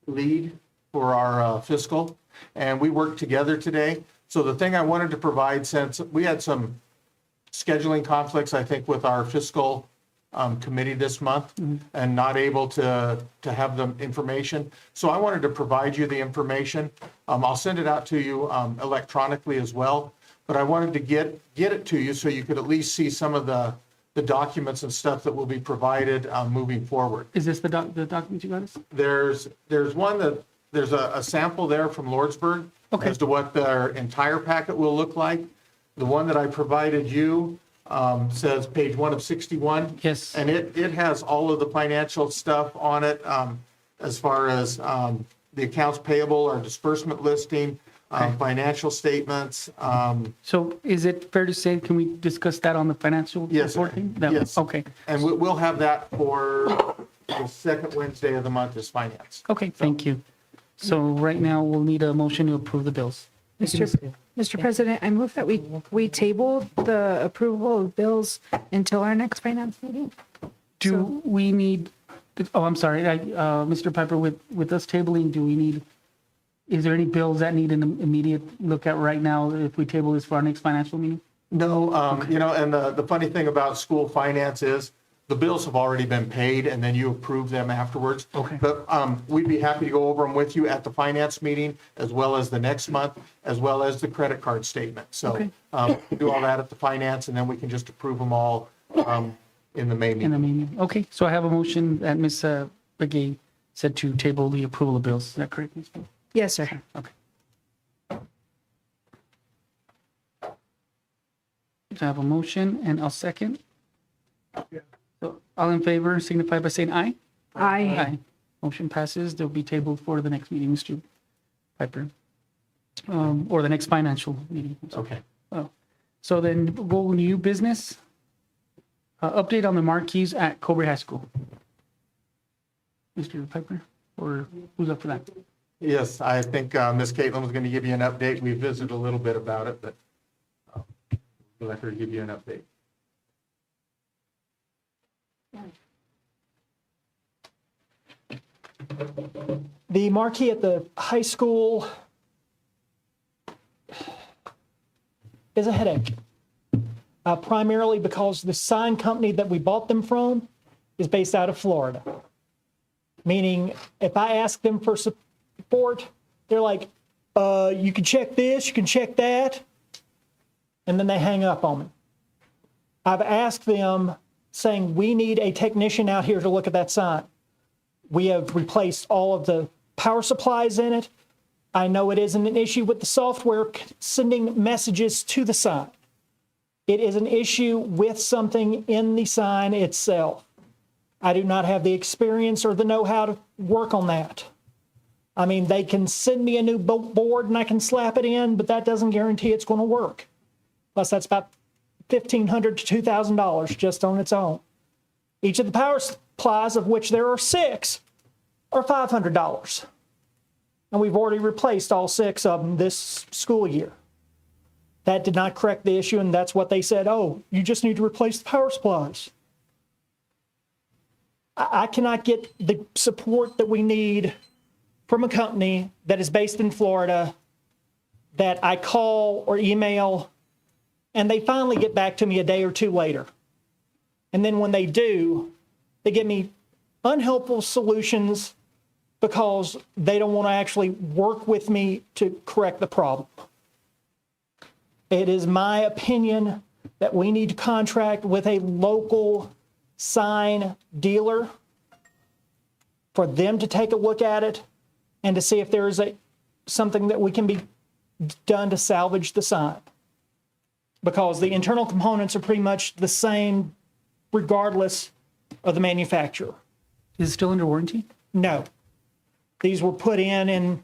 Speaker 3: lead for our fiscal, and we worked together today. So the thing I wanted to provide, since we had some scheduling conflicts, I think, with our fiscal committee this month, and not able to have the information. So I wanted to provide you the information. I'll send it out to you electronically as well, but I wanted to get it to you so you could at least see some of the documents and stuff that will be provided moving forward.
Speaker 6: Is this the document you got us?
Speaker 3: There's one that, there's a sample there from Lordsburg
Speaker 6: Okay.
Speaker 3: as to what their entire packet will look like. The one that I provided you says page 1 of 61.
Speaker 6: Yes.
Speaker 3: And it has all of the financial stuff on it, as far as the accounts payable, our disbursement listing, financial statements.
Speaker 6: So is it fair to say, can we discuss that on the financial
Speaker 3: Yes,
Speaker 6: report thing?
Speaker 3: yes.
Speaker 6: Okay.
Speaker 3: And we'll have that for the second Wednesday of the month is finance.
Speaker 6: Okay, thank you. So right now, we'll need a motion to approve the bills.
Speaker 7: Mr. President, I move that we table the approval of bills until our next finance meeting.
Speaker 6: Do we need, oh, I'm sorry, Mr. Piper, with us tabling, do we need, is there any bills that need an immediate look at right now if we table this for our next financial meeting?
Speaker 3: No, and the funny thing about school finance is the bills have already been paid and then you approve them afterwards.
Speaker 6: Okay.
Speaker 3: But we'd be happy to go over them with you at the finance meeting as well as the next month, as well as the credit card statement. So do all that at the finance and then we can just approve them all in the May
Speaker 6: In the
Speaker 3: meeting.
Speaker 6: meeting, okay, so I have a motion that Ms. Begay said to table the approval of bills, is that correct, Ms. Begay?
Speaker 7: Yes, sir.
Speaker 6: Okay. So I have a motion and I'll second. So all in favor signify by saying aye.
Speaker 7: Aye.
Speaker 6: Motion passes. They'll be tabled for the next meeting, Mr. Piper. Or the next financial meeting.
Speaker 3: Okay.
Speaker 6: So then we'll go new business. Update on the marquees at Cobre High School. Mr. Piper, or who's up for that?
Speaker 3: Yes, I think Ms. Caitlin was going to give you an update. We visited a little bit about it, but we'll let her give you an update.
Speaker 11: The marquee at the high school is a headache, primarily because the sign company that we bought them from is based out of Florida. Meaning, if I ask them for support, they're like, you can check this, you can check that, and then they hang up on me. I've asked them saying, we need a technician out here to look at that sign. We have replaced all of the power supplies in it. I know it isn't an issue with the software sending messages to the sign. It is an issue with something in the sign itself. I do not have the experience or the know-how to work on that. I mean, they can send me a new board and I can slap it in, but that doesn't guarantee it's going to work. Plus, that's about $1,500 to $2,000 just on its own. Each of the power supplies, of which there are 6, are $500. And we've already replaced all 6 of them this school year. That did not correct the issue, and that's what they said, oh, you just need to replace the power supplies. I cannot get the support that we need from a company that is based in Florida that I call or email, and they finally get back to me a day or two later. And then when they do, they give me unhelpful solutions because they don't want to actually work with me to correct the problem. It is my opinion that we need to contract with a local sign dealer for them to take a look at it and to see if there is something that we can be done to salvage the sign. Because the internal components are pretty much the same regardless of the manufacturer.
Speaker 6: Is it still under warranty?
Speaker 11: No. These were put in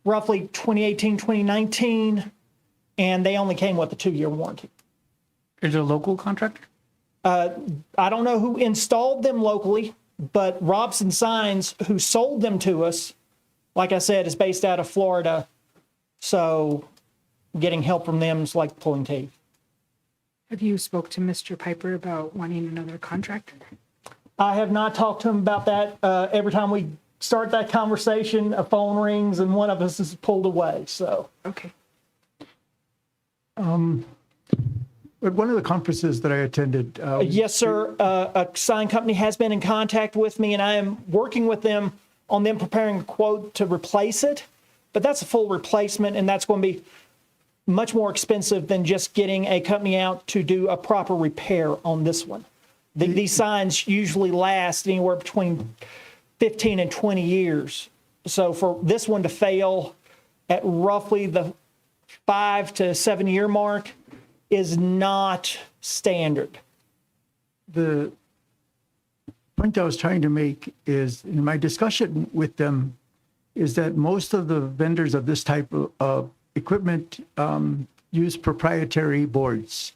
Speaker 11: roughly 2018, 2019, and they only came with a 2-year warranty.
Speaker 6: Is it a local contractor?
Speaker 11: I don't know who installed them locally, but Robson Signs, who sold them to us, like I said, is based out of Florida. So getting help from them is like pulling teeth.
Speaker 7: Have you spoke to Mr. Piper about wanting another contractor?
Speaker 11: I have not talked to him about that. Every time we start that conversation, a phone rings and one of us is pulled away. So
Speaker 7: Okay.
Speaker 4: At one of the conferences that I attended.
Speaker 11: yes, sir. A sign company has been in contact with me, and I am working with them on them preparing a quote to replace it. But that's a full replacement, and that's going to be much more expensive than just getting a company out to do a proper repair on this one. These signs usually last anywhere between 15 and 20 years. So for this one to fail at roughly the 5 to 7 year mark is not standard.
Speaker 4: The point I was trying to make is, in my discussion with them, is that most of the vendors of this type of equipment use proprietary boards.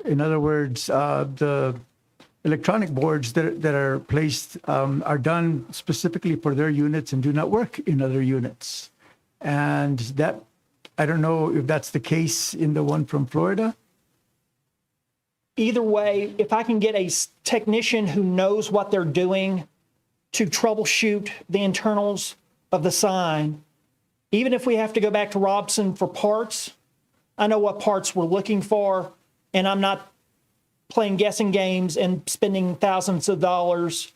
Speaker 4: In other words, the electronic boards that are placed are done specifically for their units and do not work in other units. And that I don't know if that's the case in the one from Florida.
Speaker 11: Either way, if I can get a technician who knows what they're doing to troubleshoot the internals of the sign, even if we have to go back to Robson for parts, I know what parts we're looking for, and I'm not playing guessing games and spending thousands of dollars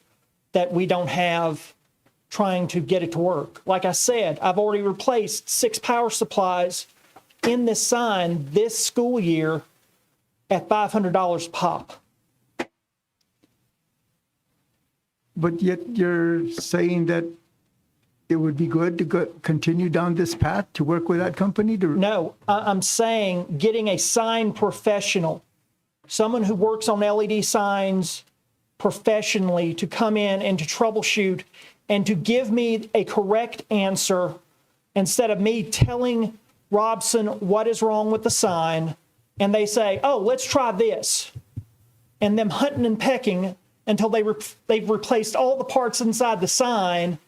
Speaker 11: that we don't have trying to get it to work. Like I said, I've already replaced 6 power supplies in this sign this school year at $500 pop.
Speaker 4: But yet you're saying that it would be good to continue down this path to work with that company to.
Speaker 11: No, I'm saying getting a sign professional, someone who works on LED signs professionally, to come in and to troubleshoot and to give me a correct answer instead of me telling Robson what is wrong with the sign and they say, oh, let's try this, and them hunting and pecking until they've replaced all the parts inside the sign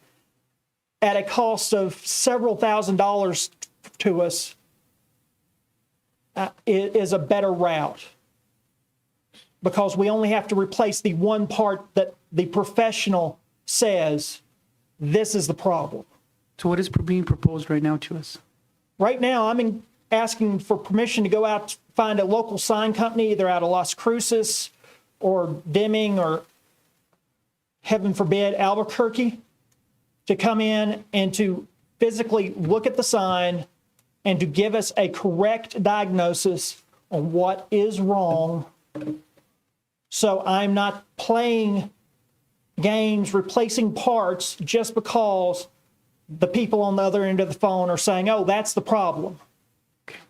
Speaker 11: at a cost of several $1,000s to us, is a better route. Because we only have to replace the one part that the professional says, this is the problem.
Speaker 6: So what is being proposed right now to us?
Speaker 11: Right now, I'm asking for permission to go out to find a local sign company, either out of Las Cruces or Deming or, heaven forbid, Albuquerque, to come in and to physically look at the sign and to give us a correct diagnosis on what is wrong. So I'm not playing games, replacing parts just because the people on the other end of the phone are saying, oh, that's the problem.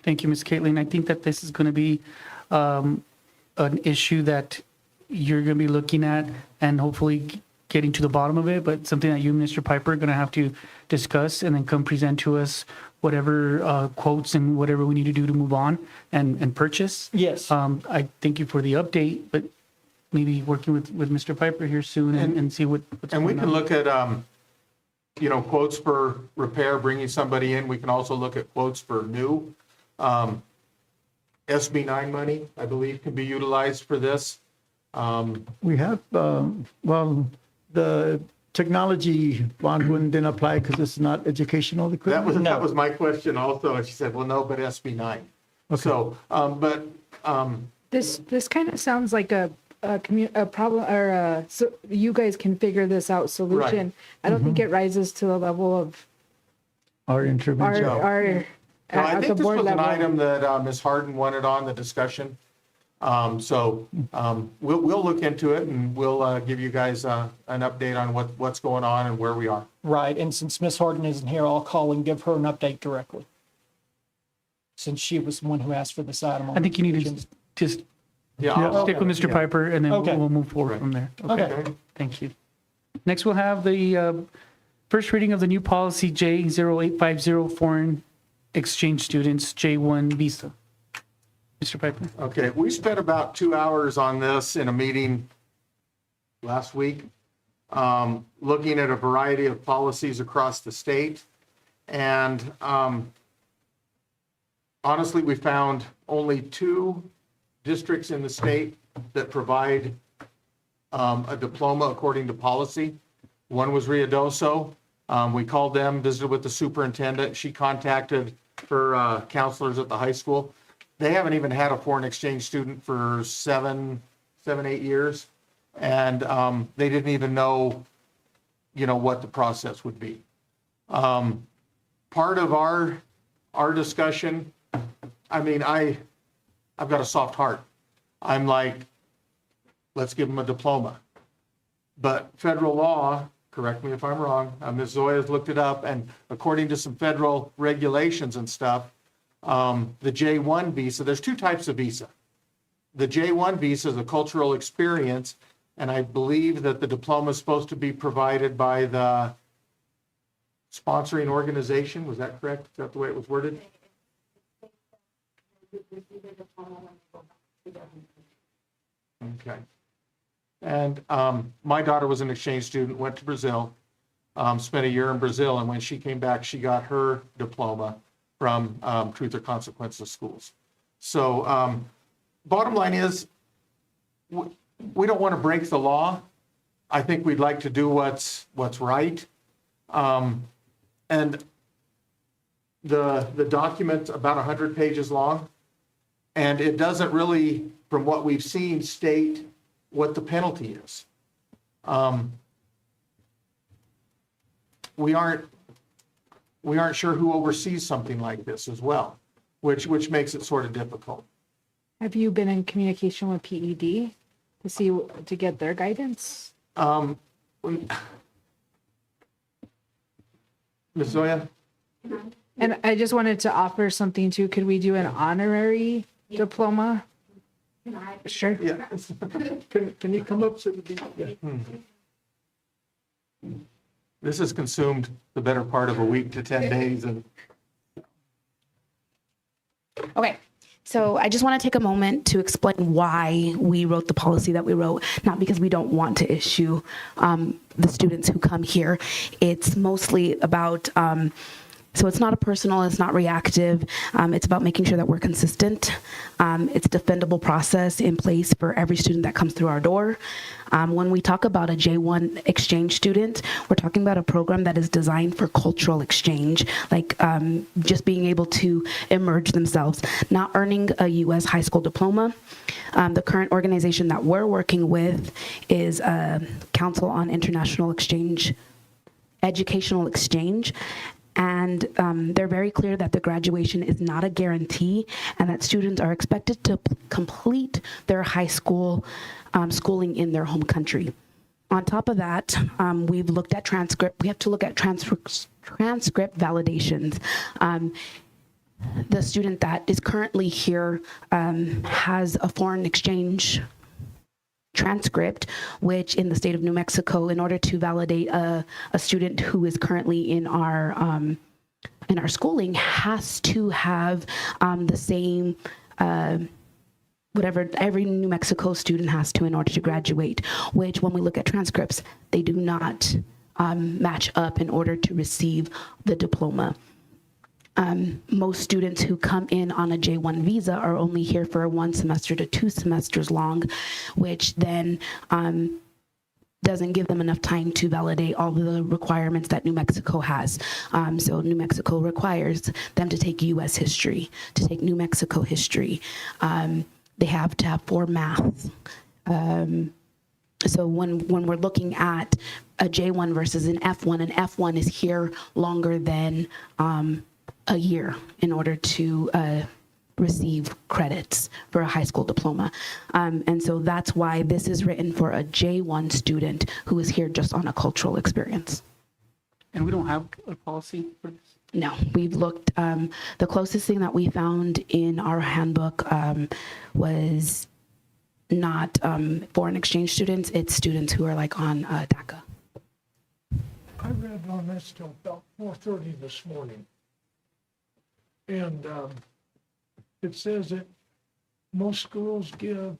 Speaker 6: Thank you, Ms. Caitlin. I think that this is going to be an issue that you're going to be looking at and hopefully getting to the bottom of it, but something that you, Mr. Piper, are going to have to discuss and then come present to us whatever quotes and whatever we need to do to move on and purchase.
Speaker 11: Yes.
Speaker 6: I thank you for the update, but maybe working with Mr. Piper here soon and see what's
Speaker 3: And we
Speaker 6: going
Speaker 3: can
Speaker 6: on.
Speaker 3: look at, quotes for repair, bringing somebody in. We can also look at quotes for new. SB 9 money, I believe, can be utilized for this.
Speaker 4: We have, the technology bond didn't apply because it's not educational equipment.
Speaker 3: That was my question also. And she said, well, no, but SB 9.
Speaker 4: Okay.
Speaker 3: So,
Speaker 7: This kind of sounds like a problem, or so you guys can figure this out solution. I don't think it rises to the level of
Speaker 4: Our intervention.
Speaker 7: our
Speaker 3: no, I
Speaker 7: at the
Speaker 3: think this
Speaker 7: board
Speaker 3: was an
Speaker 7: level.
Speaker 3: item that Ms. Harden wanted on the discussion. We'll look into it and we'll give you guys an update on what's going on and where we are.
Speaker 11: Right, and since Ms. Harden isn't here, I'll call and give her an update directly. Since she was the one who asked for this item.
Speaker 6: I think you need to just
Speaker 3: Yeah.
Speaker 6: stick with Mr. Piper and then
Speaker 11: Okay.
Speaker 6: we'll move forward from there.
Speaker 11: Okay.
Speaker 6: Thank you. Next, we'll have the first reading of the new policy J0850, foreign exchange students, J1 visa. Mr. Piper.
Speaker 3: Okay, we spent about 2 hours on this in a meeting last week, looking at a variety of policies across the state. And honestly, we found only 2 districts in the state that provide a diploma according to policy. One was Ruidoso. We called them, visited with the superintendent. She contacted her counselors at the high school. They haven't even had a foreign exchange student for 7, 8 years. And they didn't even know, what the process would be. Part of our discussion, I've got a soft heart. I'm like, let's give them a diploma. But federal law, correct me if I'm wrong, Ms. Zoya's looked it up, and according to some federal regulations and stuff, the J1 visa, there's 2 types of visa. The J1 visa is a cultural experience, and I believe that the diploma is supposed to be provided by the sponsoring organization. Was that correct? Is that the way it was worded? Okay. And my daughter was an exchange student, went to Brazil, spent a year in Brazil, and when she came back, she got her diploma. from Truth or Consequences schools. So bottom line is, we don't want to break the law. I think we'd like to do what's right. And the document's about 100 pages long, and it doesn't really, from what we've seen, state what the penalty is. We aren't sure who oversees something like this as well, which makes it sort of difficult.
Speaker 7: Have you been in communication with PED to get their guidance?
Speaker 3: Ms. Zoya?
Speaker 7: And I just wanted to offer something too. Could we do an honorary diploma? Sure.
Speaker 3: Yeah.
Speaker 4: Can you come up so yeah.
Speaker 3: This has consumed the better part of a week to 10 days. And
Speaker 12: Okay, so I just want to take a moment to explain why we wrote the policy that we wrote, not because we don't want to issue the students who come here. It's mostly about, so it's not a personal, it's not reactive. It's about making sure that we're consistent. It's a defendable process in place for every student that comes through our door. When we talk about a J1 exchange student, we're talking about a program that is designed for cultural exchange, like just being able to immerse themselves, not earning a U.S. high school diploma. The current organization that we're working with is Council on International Exchange, Educational Exchange. And they're very clear that the graduation is not a guarantee and that students are expected to complete their high school schooling in their home country. On top of that, we've looked at transcript. We have to look at transcript validations. The student that is currently here has a foreign exchange transcript, which in the state of New Mexico, in order to validate a student who is currently in our schooling, has to have the same whatever every New Mexico student has to in order to graduate, which when we look at transcripts, they do not match up in order to receive the diploma. Most students who come in on a J1 visa are only here for 1 semester to 2 semesters long, which then doesn't give them enough time to validate all the requirements that New Mexico has. So New Mexico requires them to take U.S. history, to take New Mexico history. They have to have 4 math. So when we're looking at a J1 versus an F1 is here longer than a year in order to receive credits for a high school diploma. And so that's why this is written for a J1 student who is here just on a cultural experience.
Speaker 6: And we don't have a policy for this?
Speaker 12: No, we've looked, the closest thing that we found in our handbook was not foreign exchange students, it's students who are like on DACA.
Speaker 2: I read on this till about 4:30 this morning. And it says that most schools give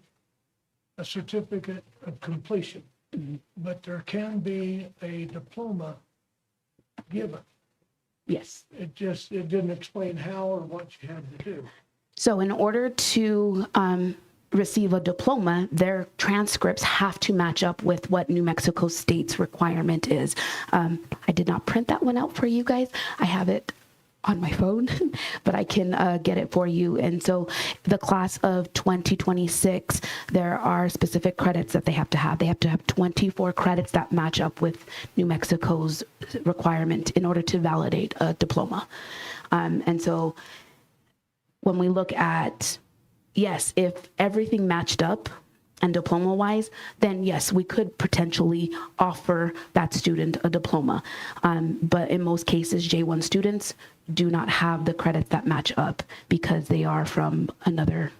Speaker 2: a certificate of completion, but there can be a diploma given.
Speaker 12: Yes.
Speaker 2: It didn't explain how or what you had to do.
Speaker 12: So in order to receive a diploma, their transcripts have to match up with what New Mexico State's requirement is. I did not print that one out for you guys. I have it on my phone, but I can get it for you. And so the class of 2026, there are specific credits that they have to have. They have to have 24 credits that match up with New Mexico's requirement in order to validate a diploma. And so when we look at, yes, if everything matched up and diploma-wise, then yes, we could potentially offer that student a diploma. But in most cases, J1 students do not have the credits that match up because they are from another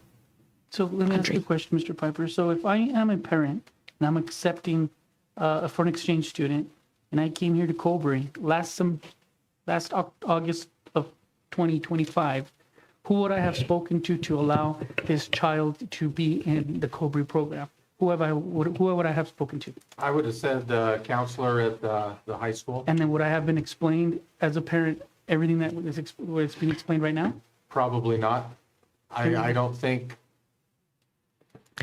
Speaker 6: So let me ask you a question, Mr. Piper. So if I am a parent and I'm accepting a foreign exchange student and I came here to Cobre last August of 2025, who would I have spoken to allow this child to be in the Cobre program? Who would I have spoken to?
Speaker 3: I would have said the counselor at the high school.
Speaker 6: And then would I have been explained as a parent everything that was being explained right now?
Speaker 3: Probably not. I don't think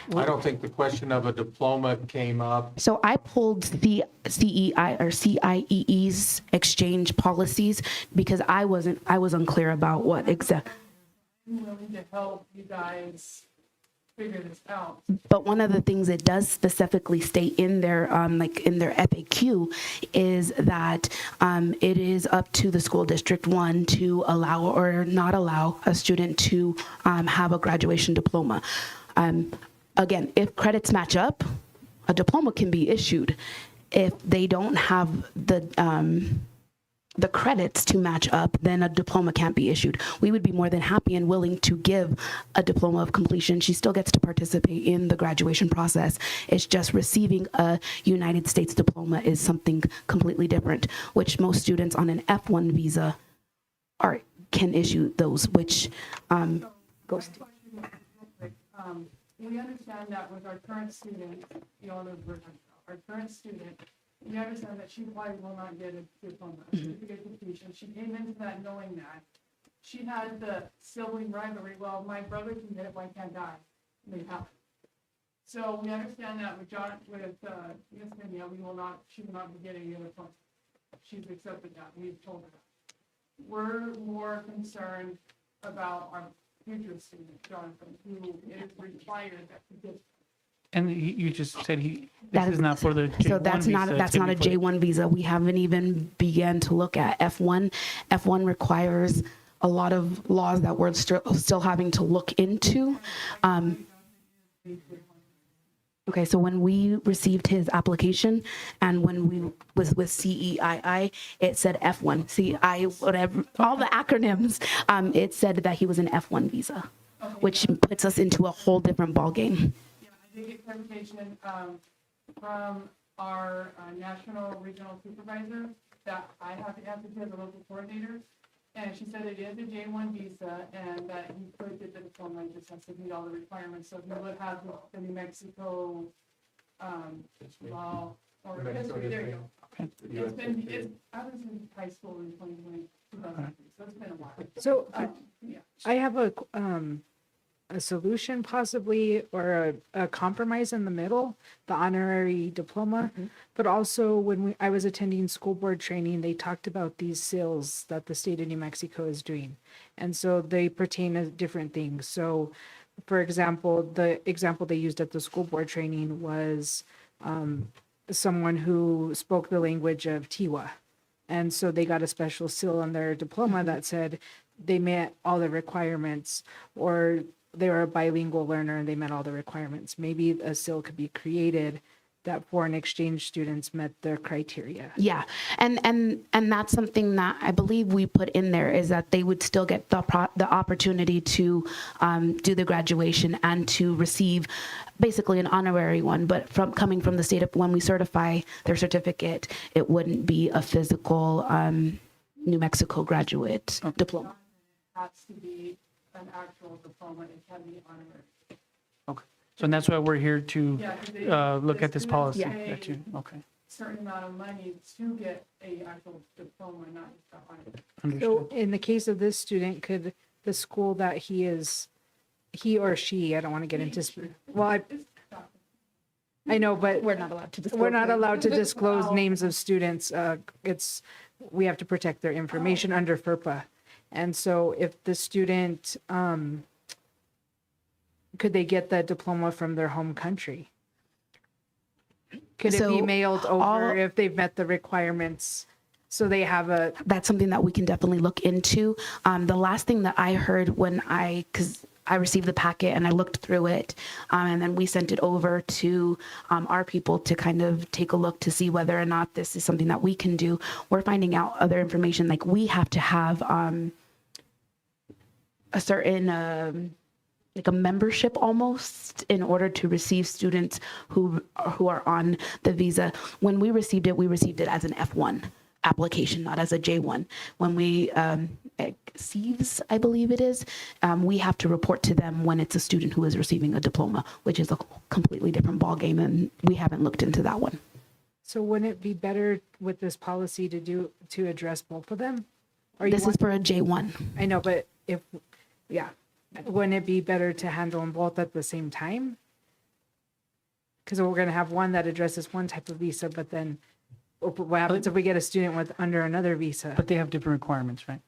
Speaker 3: the question of a diploma came up.
Speaker 12: So I pulled the CEI or CIEE's exchange policies because I was unclear about what exact.
Speaker 2: I'm willing to help you guys figure this out.
Speaker 12: But one of the things it does specifically state in their like in their FAQ is that it is up to the school district one to allow or not allow a student to have a graduation diploma. Again, if credits match up, a diploma can be issued. If they don't have the credits to match up, then a diploma can't be issued. We would be more than happy and willing to give a diploma of completion. She still gets to participate in the graduation process. It's just receiving a United States diploma is something completely different, which most students on an F1 visa can issue those, which goes to.
Speaker 2: We understand that with our current student, our current student, we understand that she probably will not get a diploma, certificate of completion. She came into that knowing that. She had the sibling rivalry, well, my brother can get it, why can't I? And they have. So we understand that with Miss Danielle, she will not be getting the other diploma. She's accepted that, we've told her that. We're more concerned about our future student, Jonathan, who is required that he gets.
Speaker 6: And you just said this is not for the J1
Speaker 12: So that's not a J1 visa. We haven't even began to look at F1. F1 requires a lot of laws that we're still having to look into. Okay, so when we received his application and when we was with CEII, it said F1, CI, whatever, all the acronyms, it said that he was an F1 visa, which puts us into a whole different ballgame.
Speaker 2: Yeah, I did get clarification from our national regional supervisor that I have to answer to the local coordinator. And she said it is a J1 visa and that he could get the diploma, he just has to meet all the requirements. So he would have the New Mexico law or history, there you go. I was in high school in 2020, 2003, so it's been a while.
Speaker 7: So
Speaker 2: Yeah.
Speaker 7: I have a solution possibly, or a compromise in the middle, the honorary diploma. But also when I was attending school board training, they talked about these sales that the state of New Mexico is doing. And so they pertain to different things. So for example, the example they used at the school board training was someone who spoke the language of Tiwa. And so they got a special seal on their diploma that said they met all the requirements, or they were a bilingual learner and they met all the requirements. Maybe a seal could be created that foreign exchange students met their criteria.
Speaker 12: Yeah, and that's something that I believe we put in there, is that they would still get the opportunity to do the graduation and to receive basically an honorary one, but coming from the state of, when we certify their certificate, it wouldn't be a physical New Mexico graduate diploma.
Speaker 2: It has to be an actual diploma, it can be honorary.
Speaker 6: Okay. So and that's why we're here to look at this policy.
Speaker 2: Yeah.
Speaker 6: Okay.
Speaker 2: Certain amount of money to get a actual diploma, not just a honorary.
Speaker 6: Understood.
Speaker 7: So in the case of this student, could the school that he or she, I don't want to get into, well, I know, but
Speaker 12: We're not allowed to disclose.
Speaker 7: we're not allowed to disclose names of students. We have to protect their information under FERPA. And so if the student, could they get the diploma from their home country? Could it be
Speaker 12: So
Speaker 7: mailed over if they've met the requirements? So they have
Speaker 12: That's something that we can definitely look into. The last thing that I heard because I received the packet and I looked through it, and then we sent it over to our people to kind of take a look to see whether or not this is something that we can do. We're finding out other information, like we have to have a certain like a membership almost in order to receive students who are on the visa. When we received it as an F1 application, not as a J1. When we CEVS, I believe it is, we have to report to them when it's a student who is receiving a diploma, which is a completely different ballgame, and we haven't looked into that one.
Speaker 7: So wouldn't it be better with this policy to address both of them? Or you
Speaker 12: This is
Speaker 7: want-
Speaker 12: for a J1.
Speaker 7: I know, but yeah, wouldn't it be better to handle them both at the same time? Because we're going to have one that addresses one type of visa, but then what happens if we get a student with under another visa?
Speaker 6: But they have different requirements, right?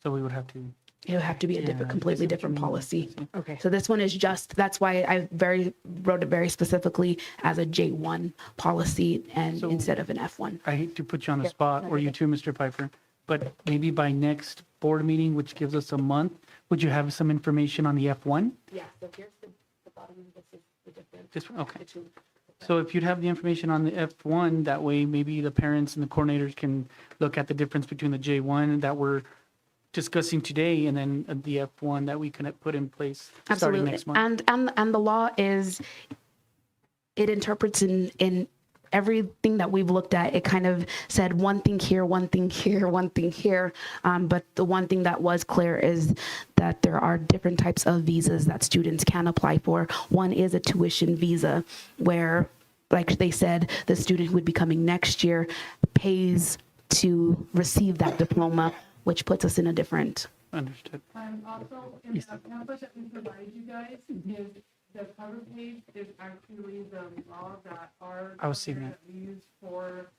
Speaker 6: So we would have to.
Speaker 12: It would have to be a
Speaker 6: Yeah,
Speaker 12: different,
Speaker 6: I
Speaker 12: completely
Speaker 6: see what you
Speaker 12: different
Speaker 6: mean.
Speaker 12: policy.
Speaker 7: Okay.
Speaker 12: So this one is just, that's why I wrote it very specifically as a J1 policy and
Speaker 6: So-
Speaker 12: instead of an F1.
Speaker 6: I hate to put you on the spot, or you too, Mr. Piper, but maybe by next board meeting, which gives us a month, would you have some information on the F1?
Speaker 12: Yeah, so here's the bottom, this is the difference.
Speaker 6: Just, okay. So if you'd have the information on the F1, that way maybe the parents and the coordinators can look at the difference between the J1 that we're discussing today and then the F1 that we can put in place starting
Speaker 12: Absolutely.
Speaker 6: next month.
Speaker 12: And the law is, it interprets in everything that we've looked at. It kind of said one thing here, one thing here, one thing here. But the one thing that was clear is that there are different types of visas that students can apply for. One is a tuition visa where, like they said, the student who would be coming next year pays to receive that diploma, which puts us in a different.
Speaker 6: Understood.
Speaker 2: Also, in the pamphlet that we provided you guys, is the cover page is actually the law that our.
Speaker 6: I was seeing that.
Speaker 2: We use for,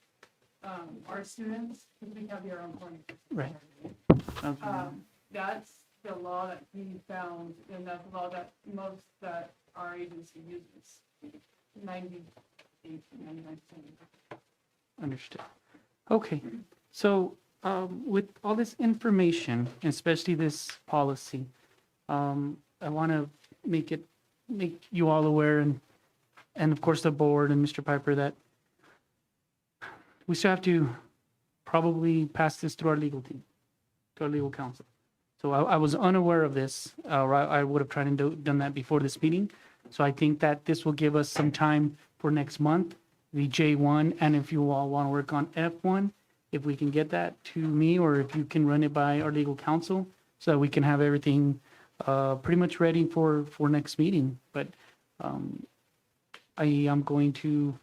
Speaker 2: our students, because we have your own point.
Speaker 6: Right. Okay.
Speaker 2: That's the law that he found, and that's the law that most that our agency uses. 98, 99%.
Speaker 6: Understood. Okay, so with all this information, especially this policy, I want to make you all aware and of course the board and Mr. Piper that we still have to probably pass this through our legal team, to our legal counsel. So I was unaware of this. I would have tried and done that before this meeting. So I think that this will give us some time for next month, the J1, and if you all want to work on F1, if we can get that to me, or if you can run it by our legal counsel, so that we can have everything pretty much ready for next meeting. But I am going to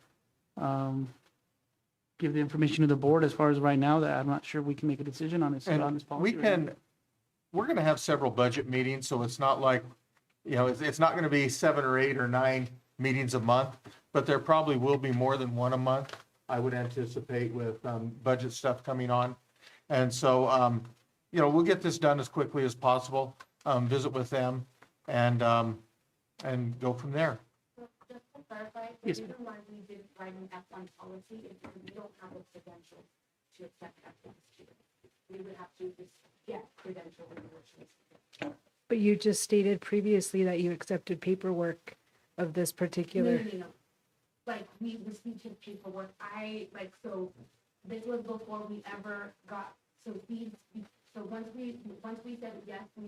Speaker 6: give the information to the board as far as right now, that I'm not sure we can make a decision on this, on this policy.
Speaker 3: We're going to have several budget meetings, so it's not like, it's not going to be 7 or 8 or 9 meetings a month, but there probably will be more than one a month, I would anticipate, with budget stuff coming on. And so, we'll get this done as quickly as possible, visit with them, and go from there.
Speaker 12: Just to clarify, the
Speaker 6: Yes,
Speaker 12: reason why we did write an F1 policy is because we don't have the credentials to accept F1 students. We would have to just get credentials in order to accept.
Speaker 7: But you just stated previously that you accepted paperwork of this particular.
Speaker 12: No. Like, we received his paperwork. So this was before we ever got, so once we said yes, we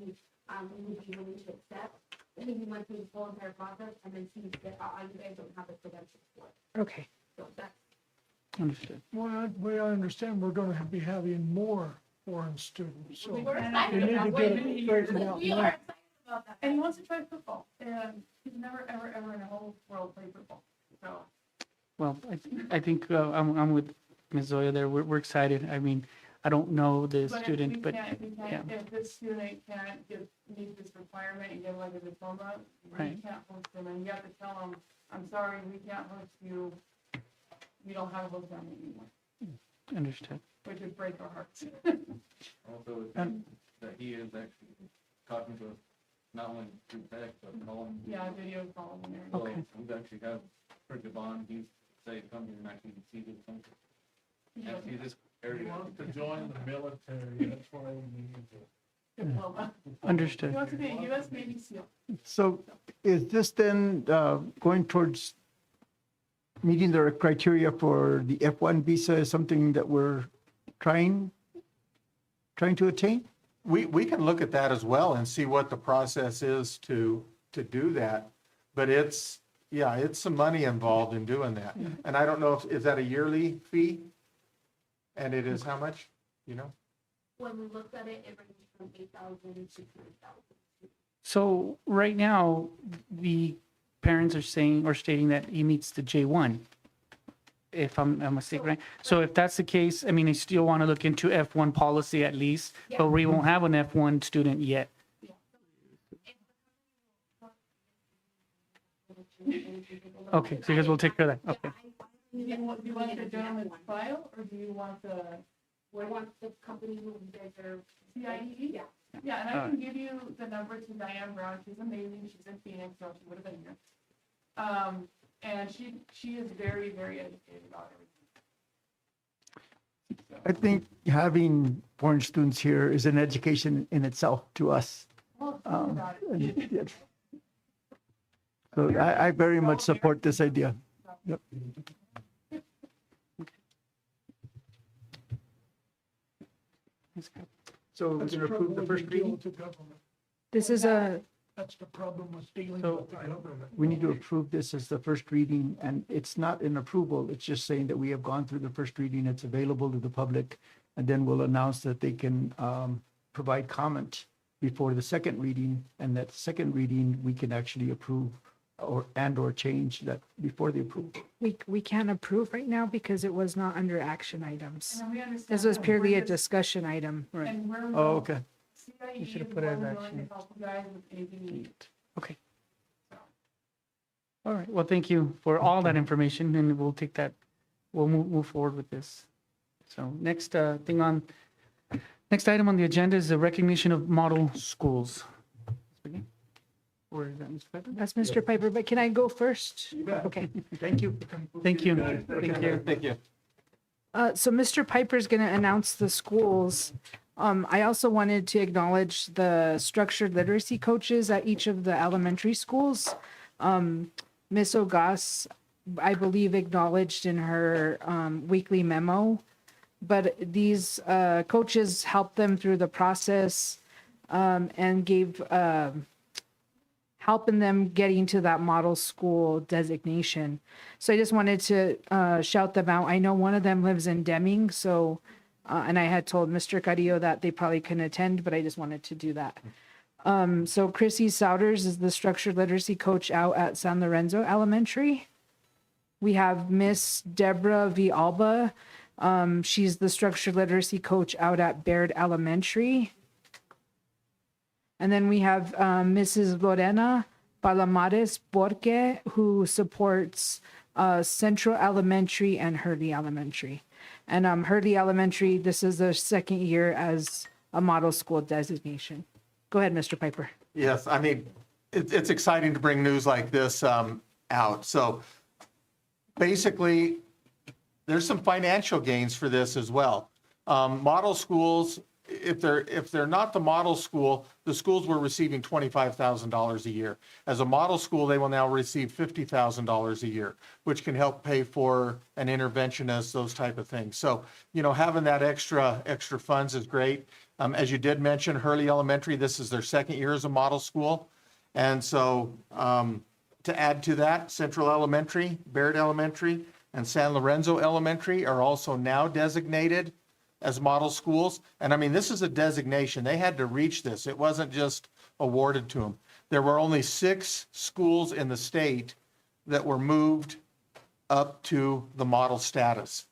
Speaker 12: would be willing to accept. Then we went through the full entire process and then see that you guys don't have the credentials for it.
Speaker 7: Okay.
Speaker 12: So that's.
Speaker 6: Understood.
Speaker 2: Well, I understand we're going to be having more foreign students, so.
Speaker 12: We're
Speaker 2: You
Speaker 12: excited
Speaker 2: need to
Speaker 12: about
Speaker 2: get
Speaker 12: it.
Speaker 2: it straightened out
Speaker 12: We
Speaker 2: now.
Speaker 12: are excited about that.
Speaker 2: And he wants to try football, and he's never, ever, ever in the whole world played football, so.
Speaker 6: Well, I think I'm with Ms. Zoya there. We're excited. I mean, I don't know the student, but yeah.
Speaker 2: If this student can't meet this requirement and get like a diploma, we
Speaker 6: Right.
Speaker 2: can't host them, and you have to tell them, I'm sorry, we can't host you. We don't have a host family anymore,
Speaker 6: Understood.
Speaker 2: which would break our hearts.
Speaker 9: Also, it seems that he is actually talking to us, not only through text, but calling.
Speaker 2: Yeah, video call and everything.
Speaker 9: So
Speaker 6: Okay.
Speaker 9: we actually have printed bond, he's say, come here and actually see this something.
Speaker 2: Yeah.
Speaker 9: And see this area.
Speaker 2: to join the military, that's why we need to. Diploma.
Speaker 6: Understood.
Speaker 2: He wants to be a US Navy SEAL.
Speaker 4: So is this then going towards meeting the criteria for the F1 visa is something that we're trying to attain?
Speaker 3: We can look at that as well and see what the process is to do that. But it's some money involved in doing that. And I don't know is that a yearly fee? And it is how much,
Speaker 12: When we looked at it, it ranged from 8,000 to 10,000.
Speaker 6: So right now, the parents are stating that he meets the J1. if I'm mistaken, right? So if that's the case, I mean, you still want to look into F1 policy at least, but we won't have an F1 student yet. Okay, so you guys will take care of that, okay.
Speaker 1: Do you want the gentleman's file, or do you want the?
Speaker 12: I want the company who you guys are.
Speaker 1: CIE? Yeah, and I can give you the number to Diane Brown. She's amazing. She's in Phoenix, so she would have been here. And she is very, very educated on everything.
Speaker 4: I think having foreign students here is an education in itself to us.
Speaker 1: Well, think about it.
Speaker 4: And, yes. So I very much support this idea. Yep. So we're going to approve the first reading?
Speaker 7: This is a,
Speaker 2: That's the problem with dealing
Speaker 4: So-
Speaker 2: with the government.
Speaker 4: We need to approve this as the first reading, and it's not an approval. It's just saying that we have gone through the first reading. It's available to the public. And then we'll announce that they can provide comment before the second reading. And that second reading, we can actually approve or change that before the approval.
Speaker 7: we can't approve right now because it was not under action items.
Speaker 1: And we understand.
Speaker 7: This was
Speaker 1: that
Speaker 7: purely
Speaker 1: we're
Speaker 7: a
Speaker 1: just-
Speaker 7: discussion item.
Speaker 1: And we're.
Speaker 4: Oh, okay.
Speaker 1: CIE
Speaker 6: You should have
Speaker 1: is
Speaker 6: put it as
Speaker 1: more than willing
Speaker 6: action.
Speaker 1: to help you guys with anything you need.
Speaker 6: Okay. All right, well, thank you for all that information, and we'll take that, we'll move forward with this. So next next item on the agenda is the recognition of model schools. Or is that Mr. Pepper?
Speaker 7: That's Mr. Piper, but can I go first? Okay.
Speaker 4: Thank you.
Speaker 6: Thank you, thank you.
Speaker 3: Thank you.
Speaker 7: So Mr. Piper's going to announce the schools. I also wanted to acknowledge the structured literacy coaches at each of the elementary schools. Miss Ogas, I believe, acknowledged in her weekly memo, but these coaches helped them through the process and gave helping them getting to that model school designation. So I just wanted to shout them out. I know one of them lives in Deming, so and I had told Mr. Carrillo that they probably couldn't attend, but I just wanted to do that. So Chrissy Souders is the structured literacy coach out at San Lorenzo Elementary. We have Miss Deborah V. Alba. She's the structured literacy coach out at Bayard Elementary. And then we have Mrs. Lorena Palomares Borque, who supports Central Elementary and Hurley Elementary. And Hurley Elementary, this is their second year as a model school designation. Go ahead, Mr. Piper.
Speaker 3: Yes, I mean, it's exciting to bring news like this out. So basically, there's some financial gains for this as well. Model schools, if they're not the model school, the schools were receiving $25,000 a year. As a model school, they will now receive $50,000 a year, which can help pay for an interventionist, those type of things. So, having that extra funds is great. As you did mention, Hurley Elementary, this is their second year as a model school. And so to add to that, Central Elementary, Bayard Elementary, and San Lorenzo Elementary are also now designated as model schools. And I mean, this is a designation. They had to reach this. It wasn't just awarded to them. There were only 6 schools in the state that were moved up to the model status.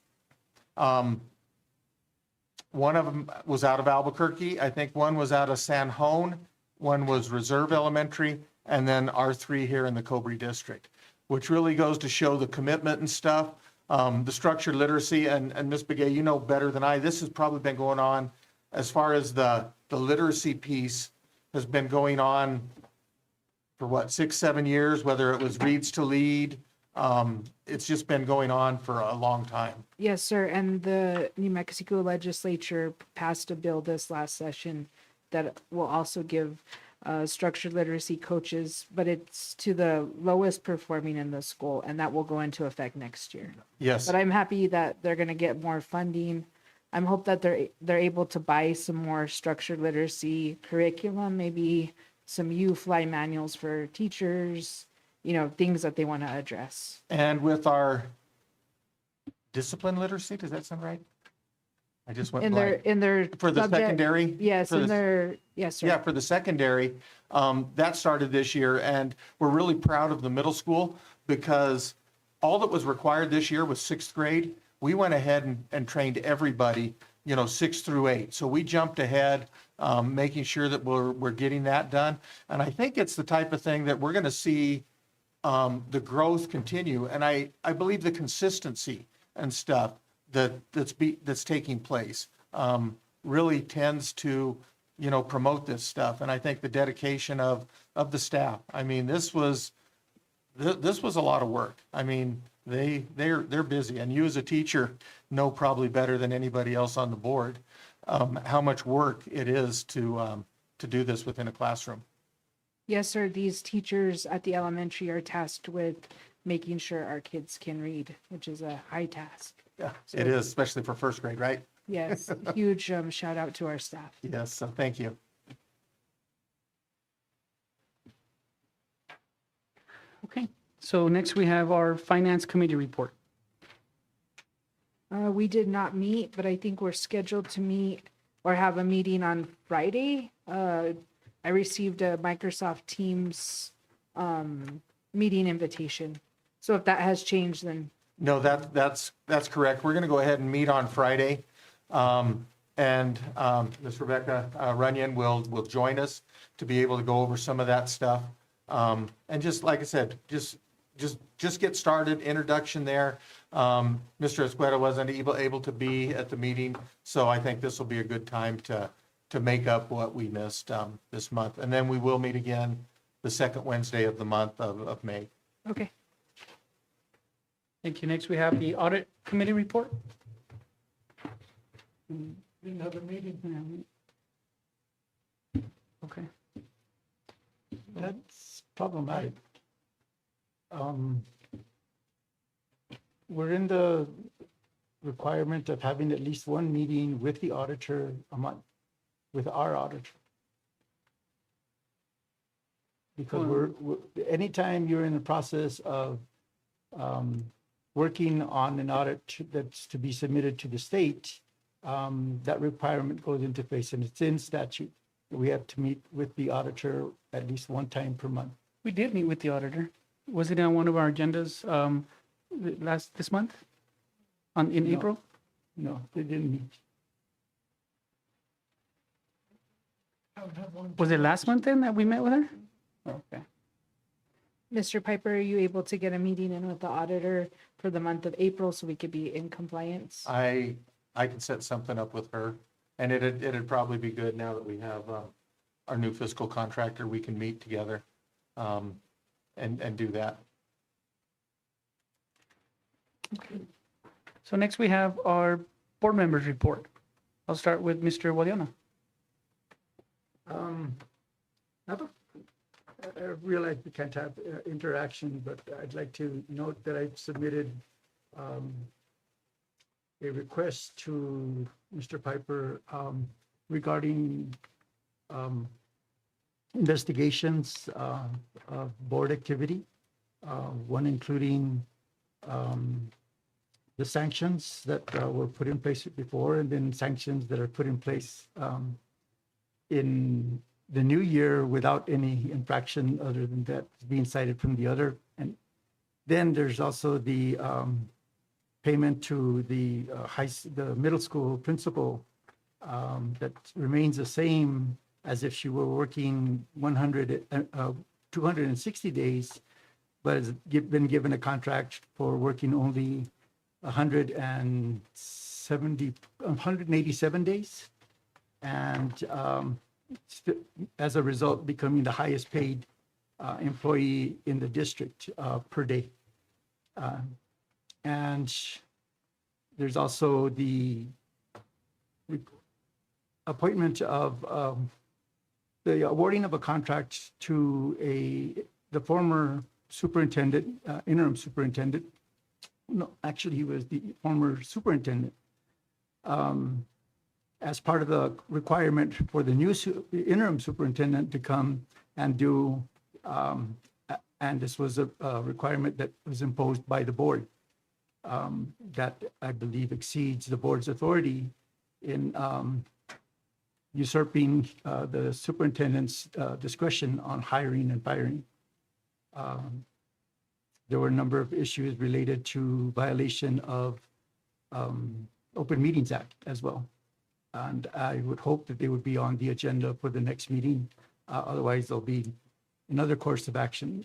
Speaker 3: One of them was out of Albuquerque. I think one was out of San Juan. One was Reserve Elementary, and then R3 here in the Cobre District, which really goes to show the commitment and stuff. The structured literacy, and Ms. Begay, you know better than I, this has probably been going on as far as the literacy piece has been going on for what, 6-7 years, whether it was Reads to Lead. It's just been going on for a long time.
Speaker 7: Yes, sir. And the New Mexico legislature passed a bill this last session that will also give structured literacy coaches, but it's to the lowest performing in the school, and that will go into effect next year.
Speaker 3: Yes.
Speaker 7: But I'm happy that they're going to get more funding. I'm hope that they're able to buy some more structured literacy curriculum, maybe some U-Fly manuals for teachers, things that they want to address.
Speaker 3: And with our discipline literacy, does that sound right? I just went blank.
Speaker 7: In their
Speaker 3: For the
Speaker 7: subject-
Speaker 3: secondary?
Speaker 7: Yes,
Speaker 3: For the-
Speaker 7: yes, sir.
Speaker 3: Yeah, for the secondary, that started this year, and we're really proud of the middle school because all that was required this year was sixth grade. We went ahead and trained everybody, 6 through 8. So we jumped ahead, making sure that we're getting that done. And I think it's the type of thing that we're going to see the growth continue. And I believe the consistency and stuff that's taking place really tends to, promote this stuff. And I think the dedication of the staff. I mean, this was a lot of work. I mean, they're busy, and you as a teacher know probably better than anybody else on the board how much work it is to do this within a classroom.
Speaker 7: Yes, sir. These teachers at the elementary are tasked with making sure our kids can read, which is a high task.
Speaker 3: Yeah, it is, especially for first grade, right?
Speaker 7: Yes, huge shout out to our staff.
Speaker 3: Yes, so thank you.
Speaker 6: Okay, so next we have our finance committee report.
Speaker 7: We did not meet, but I think we're scheduled to meet or have a meeting on Friday. I received a Microsoft Teams meeting invitation. So if that has changed, then
Speaker 3: No, that's correct. We're going to go ahead and meet on Friday. And Ms. Rebecca Runyon will join us to be able to go over some of that stuff. And just like I said, just get started, introduction there. Mr. Escueta wasn't able to be at the meeting, so I think this will be a good time to make up what we missed this month. And then we will meet again the second Wednesday of the month of May.
Speaker 7: okay.
Speaker 6: Thank you. Next we have the audit committee report.
Speaker 4: Didn't have a meeting.
Speaker 6: Okay.
Speaker 4: That's problematic. We're in the requirement of having at least one meeting with the auditor a month, with our auditor. Because anytime you're in the process of working on an audit that's to be submitted to the state, that requirement goes into place, and it's in statute. We have to meet with the auditor at least one time per month.
Speaker 6: We did meet with the auditor. Was it on one of our agendas this month? In
Speaker 4: No.
Speaker 6: April?
Speaker 4: No, they didn't meet.
Speaker 6: Was it last month then that we met with her? Okay.
Speaker 7: Mr. Piper, are you able to get a meeting in with the auditor for the month of April so we could be in compliance?
Speaker 3: I can set something up with her, and it'd probably be good now that we have our new fiscal contractor. We can meet together and do that.
Speaker 6: So next we have our board members report. I'll start with Mr. Guadiana.
Speaker 4: I realize we can't have interaction, but I'd like to note that I've submitted a request to Mr. Piper regarding investigations of board activity, one including the sanctions that were put in place before, and then sanctions that are put in place in the new year without any infraction other than that being cited from the other. And then there's also the payment to the middle school principal that remains the same as if she were working 260 days, but has been given a contract for working only 187 days. And as a result, becoming the highest paid employee in the district per day. And there's also the appointment of the awarding of a contract to the former superintendent, interim superintendent. No, actually, he was the former superintendent. As part of the requirement for the new interim superintendent to come and do, and this was a requirement that was imposed by the board that I believe exceeds the board's authority in usurping the superintendent's discretion on hiring and firing. there were a number of issues related to violation of Open Meetings Act as well. And I would hope that they would be on the agenda for the next meeting. Otherwise, there'll be another course of action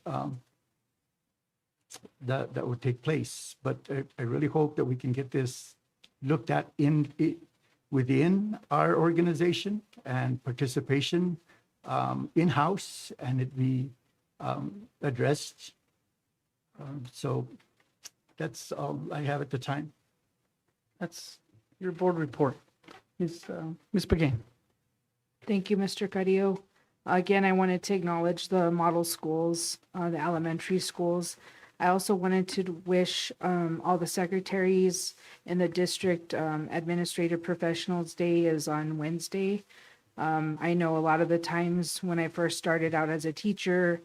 Speaker 4: that would take place. But I really hope that we can get this looked at within our organization and participation in-house, and it be addressed. So that's all I have at the time.
Speaker 6: That's your board report. Ms. Begay.
Speaker 7: Thank you, Mr. Carrillo. Again, I wanted to acknowledge the model schools, the elementary schools. I also wanted to wish all the secretaries in the district Administrative Professionals Day is on Wednesday. I know a lot of the times when I first started out as a teacher,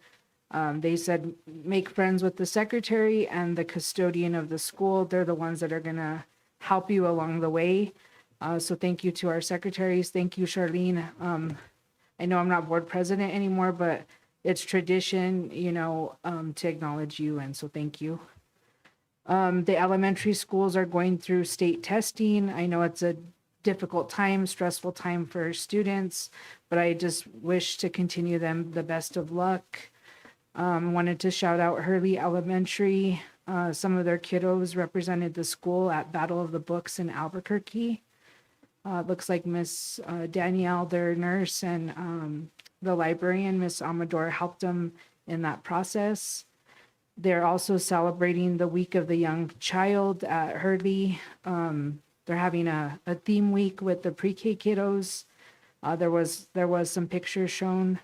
Speaker 7: they said make friends with the secretary and the custodian of the school. They're the ones that are going to help you along the way. So thank you to our secretaries. Thank you, Charlene. I know I'm not board president anymore, but it's tradition, to acknowledge you. And so thank you. The elementary schools are going through state testing. I know it's a difficult time, stressful time for students, but I just wish to continue them the best of luck. Wanted to shout out Hurley Elementary. Some of their kiddos represented the school at Battle of the Books in Albuquerque. Looks like Miss Danielle, their nurse, and the librarian, Miss Amador, helped them in that process. They're also celebrating the Week of the Young Child at Hurley. They're having a theme week with the pre-K kiddos. There was some pictures shown.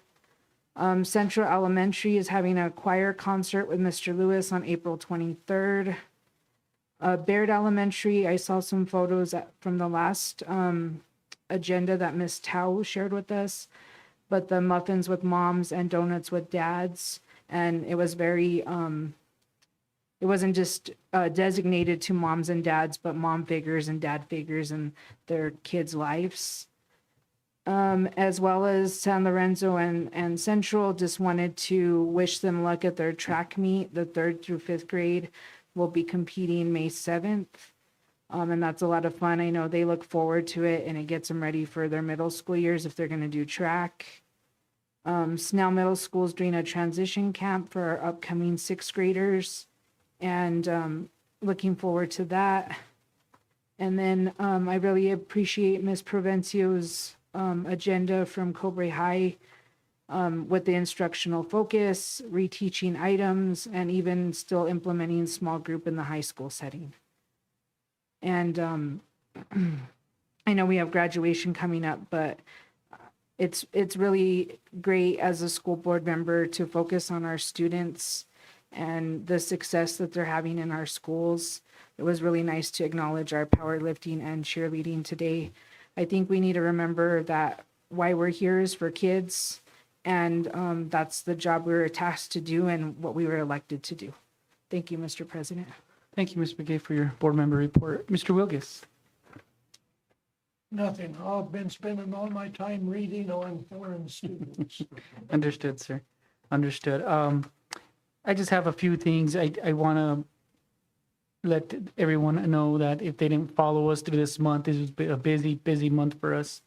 Speaker 7: Central Elementary is having a choir concert with Mr. Lewis on April 23rd. Bayard Elementary, I saw some photos from the last agenda that Miss Tao shared with us, but the muffins with moms and donuts with dads, and it was very, it wasn't just designated to moms and dads, but mom figures and dad figures in their kids' lives. As well as San Lorenzo and Central, just wanted to wish them luck at their track meet. The 3rd through 5th grade will be competing May 7th. And that's a lot of fun. I know they look forward to it, and it gets them ready for their middle school years if they're going to do track. Snell Middle School is doing a transition camp for our upcoming 6th graders, and looking forward to that. And then I really appreciate Ms. Provencio's agenda from Cobre High with the instructional focus, reteaching items, and even still implementing small group in the high school setting. And I know we have graduation coming up, but it's really great as a school board member to focus on our students and the success that they're having in our schools. It was really nice to acknowledge our powerlifting and cheerleading today. I think we need to remember that why we're here is for kids, and that's the job we were tasked to do and what we were elected to do. Thank you, Mr. President.
Speaker 6: Thank you, Ms. Begay, for your board member report. Mr. Wilgus.
Speaker 2: Nothing. I've been spending all my time reading on foreign students.
Speaker 6: Understood, sir. Understood. I just have a few things. I want to let everyone know that if they didn't follow us through this month, this was a busy month for us.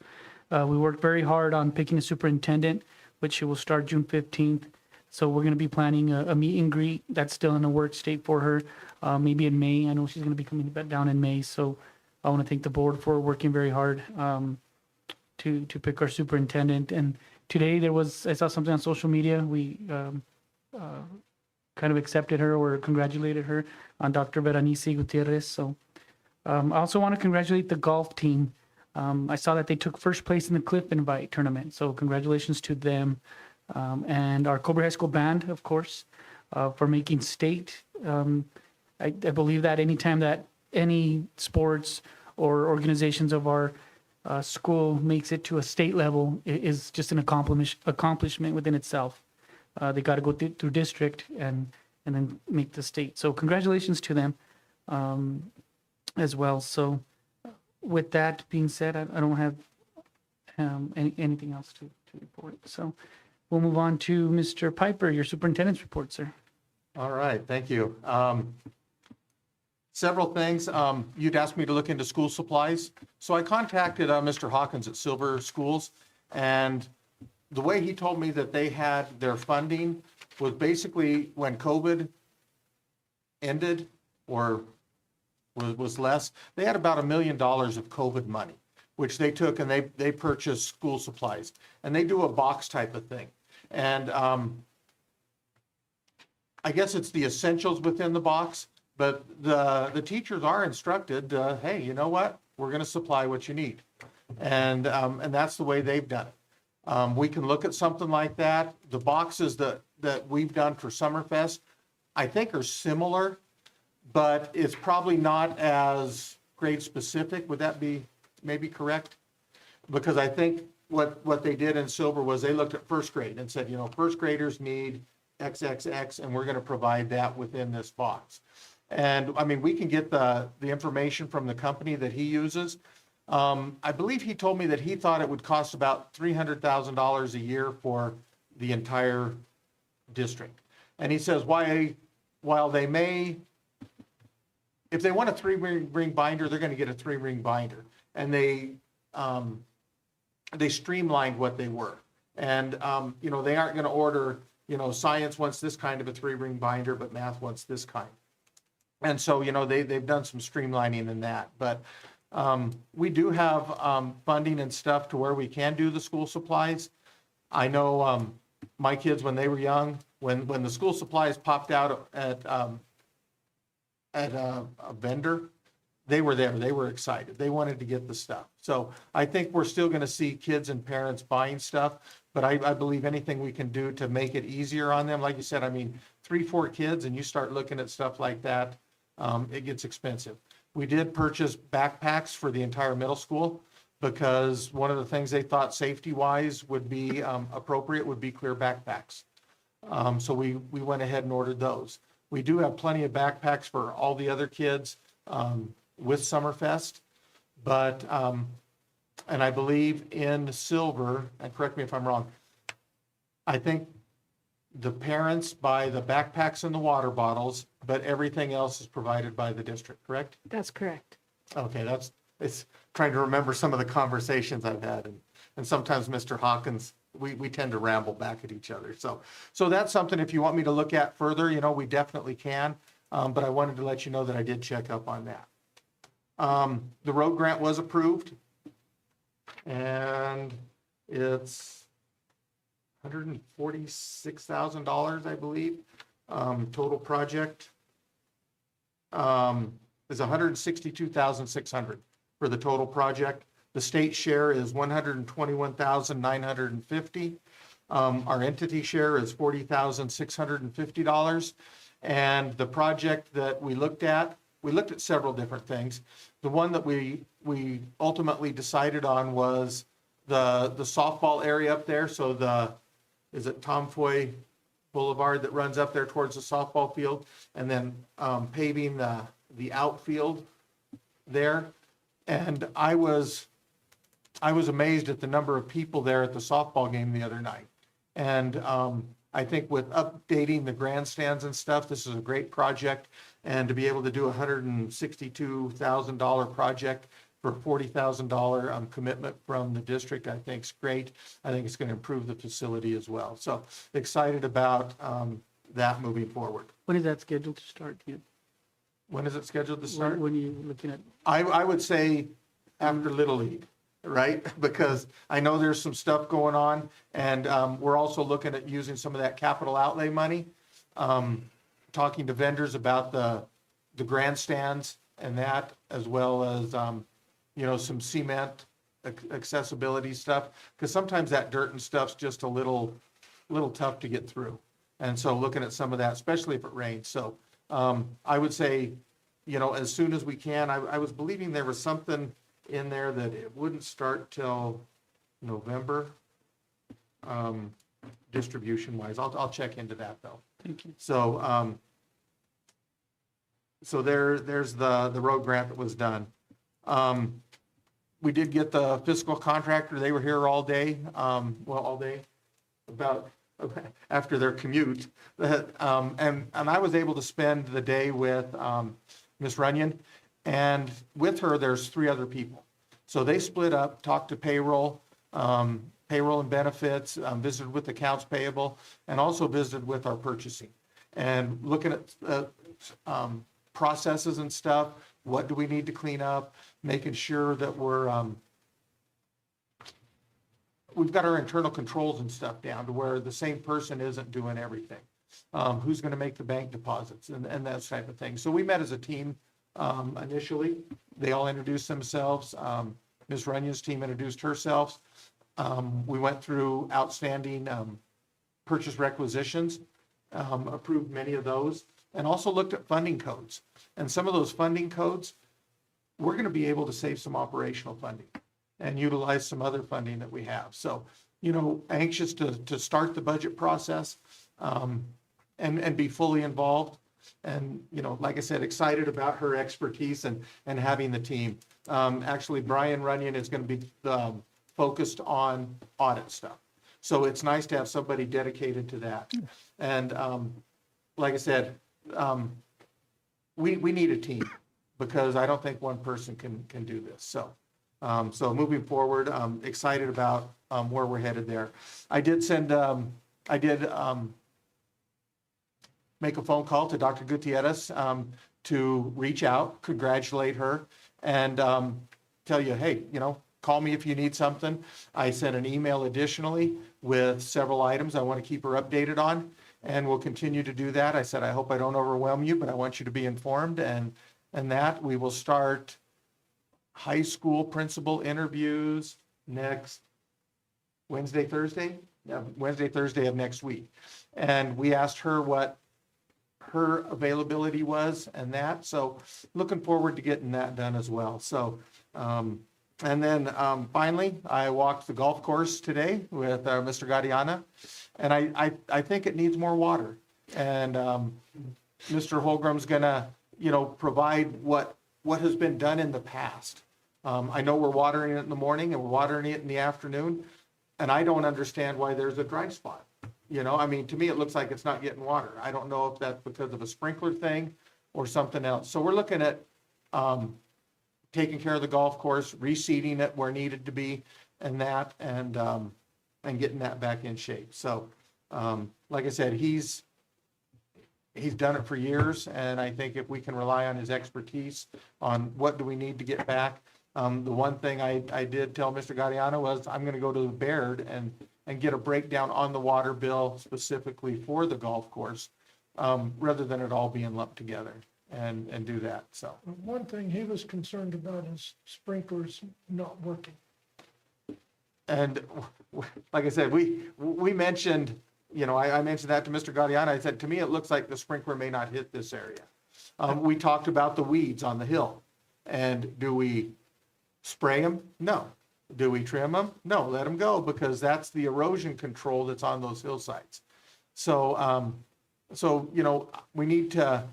Speaker 6: We worked very hard on picking a superintendent, which will start June 15th. So we're going to be planning a meet and greet. That's still in a work state for her, maybe in May. I know she's going to be coming back down in May. So I want to thank the board for working very hard to pick our superintendent. And today I saw something on social media. We kind of accepted her or congratulated her on Dr. Berenice Gutierrez. So I also want to congratulate the golf team. I saw that they took first place in the Cliff Invite tournament. So congratulations to them. And our Cobre High School band, of course, for making state. I believe that anytime that any sports or organizations of our school makes it to a state level, it is just an accomplishment within itself. They got to go through district and then make the state. So congratulations to them as well. So with that being said, I don't have anything else to report. So we'll move on to Mr. Piper, your superintendent's report, sir.
Speaker 3: All right, thank you. Several things. You'd asked me to look into school supplies. So I contacted Mr. Hawkins at Silver Schools, and the way he told me that they had their funding was basically when COVID ended or was less, they had about $1 million of COVID money, which they took and they purchased school supplies. And they do a box type of thing. And I guess it's the essentials within the box, but the teachers are instructed, hey, you know what? We're going to supply what you need. And that's the way they've done it. We can look at something like that. The boxes that we've done for Summerfest, I think are similar, but it's probably not as grade specific. Would that be maybe correct? Because I think what they did in Silver was they looked at first grade and said, you know, first graders need XXX, and we're going to provide that within this box. And I mean, we can get the information from the company that he uses. I believe he told me that he thought it would cost about $300,000 a year for the entire district. And he says, while they may, if they want a 3-ring binder, they're going to get a 3-ring binder. And they streamlined what they were. And, you know, they aren't going to order, you know, science wants this kind of a 3-ring binder, but math wants this kind. And so, you know, they've done some streamlining in that. But we do have funding and stuff to where we can do the school supplies. I know my kids, when they were young, when the school supplies popped out at a vendor, they were there. They were excited. They wanted to get the stuff. So I think we're still going to see kids and parents buying stuff, but I believe anything we can do to make it easier on them. Like you said, I mean, 3-4 kids and you start looking at stuff like that, it gets expensive. We did purchase backpacks for the entire middle school because one of the things they thought safety-wise would be appropriate would be clear backpacks. So we went ahead and ordered those. We do have plenty of backpacks for all the other kids with Summerfest, but, and I believe in Silver, and correct me if I'm wrong, I think the parents buy the backpacks and the water bottles, but everything else is provided by the district, correct?
Speaker 7: That's correct.
Speaker 3: Okay, it's trying to remember some of the conversations I've had, and sometimes Mr. Hawkins, we tend to ramble back at each other. So that's something, if you want me to look at further, you know, we definitely can, but I wanted to let you know that I did check up on that. The road grant was approved, and it's $146,000, I believe. Total project is $162,600 for the total project. The state share is $121,950. Our entity share is $40,650. And the project that we looked at several different things. The one that we ultimately decided on was the softball area up there. So is it Tom Foy Boulevard that runs up there towards the softball field, and then paving the outfield there. And I was amazed at the number of people there at the softball game the other night. And I think with updating the grandstands and stuff, this is a great project. And to be able to do a $162,000 project for $40,000 commitment from the district, I think is great. I think it's going to improve the facility as well. So excited about that moving forward.
Speaker 6: When is that scheduled to start, Ken?
Speaker 3: When is it scheduled to start?
Speaker 6: When are you looking at?
Speaker 3: I would say after Little League, right? Because I know there's some stuff going on, and we're also looking at using some of that capital outlay money, talking to vendors about the grandstands and that, as well as you know, some cement accessibility stuff, because sometimes that dirt and stuff's just a little tough to get through. And so looking at some of that, especially if it rains. So I would say, you know, as soon as we can. I was believing there was something in there that it wouldn't start till November, distribution wise. I'll check into that though.
Speaker 6: Thank you.
Speaker 3: So so there's the road grant that was done. We did get the fiscal contractor. They were here all day, all day, about after their commute. And I was able to spend the day with Miss Runyon, and with her, there's 3 other people. So they split up, talked to payroll and benefits, visited with accounts payable, and also visited with our purchasing. And looking at processes and stuff, what do we need to clean up, making sure that we've got our internal controls and stuff down to where the same person isn't doing everything. Who's going to make the bank deposits and that type of thing. So we met as a team initially. They all introduced themselves. Ms. Runyon's team introduced herself. We went through outstanding purchase requisitions, approved many of those, and also looked at funding codes. And some of those funding codes, we're going to be able to save some operational funding and utilize some other funding that we have. So, anxious to start the budget process and be fully involved. And, like I said, excited about her expertise and having the team. Actually, Brian Runyon is going to be focused on audit stuff. So it's nice to have somebody dedicated to that. And like I said, we need a team because I don't think one person can do this. So moving forward, I'm excited about where we're headed there. I did make a phone call to Dr. Gutierrez to reach out, congratulate her, and tell you, hey, call me if you need something. I sent an email additionally with several items I want to keep her updated on, and we'll continue to do that. I said, I hope I don't overwhelm you, but I want you to be informed, and that we will start high school principal interviews next Wednesday, Thursday of next week. And we asked her what her availability was and that. So looking forward to getting that done as well. So, and then finally, I walked the golf course today with Mr. Gadiana, and I think it needs more water. And Mr. Holgram's gonna, provide what has been done in the past. I know we're watering it in the morning and we're watering it in the afternoon, and I don't understand why there's a dry spot. To me, it looks like it's not getting water. I don't know if that's because of a sprinkler thing or something else. So we're looking at taking care of the golf course, reseeding it where needed to be, and getting that back in shape. So, like I said, he's done it for years, and I think if we can rely on his expertise on what do we need to get back. The one thing I did tell Mr. Gadiana was I'm going to go to the Bayard and get a breakdown on the water bill specifically for the golf course, rather than it all being lumped together, and do that. So
Speaker 2: One thing he was concerned about is sprinklers not working.
Speaker 3: And like I said, we mentioned, I mentioned that to Mr. Gadiana. I said, to me, it looks like the sprinkler may not hit this area. We talked about the weeds on the hill, and do we spray them? No. Do we trim them? No, let them go, because that's the erosion control that's on those hillsides. So, we need to,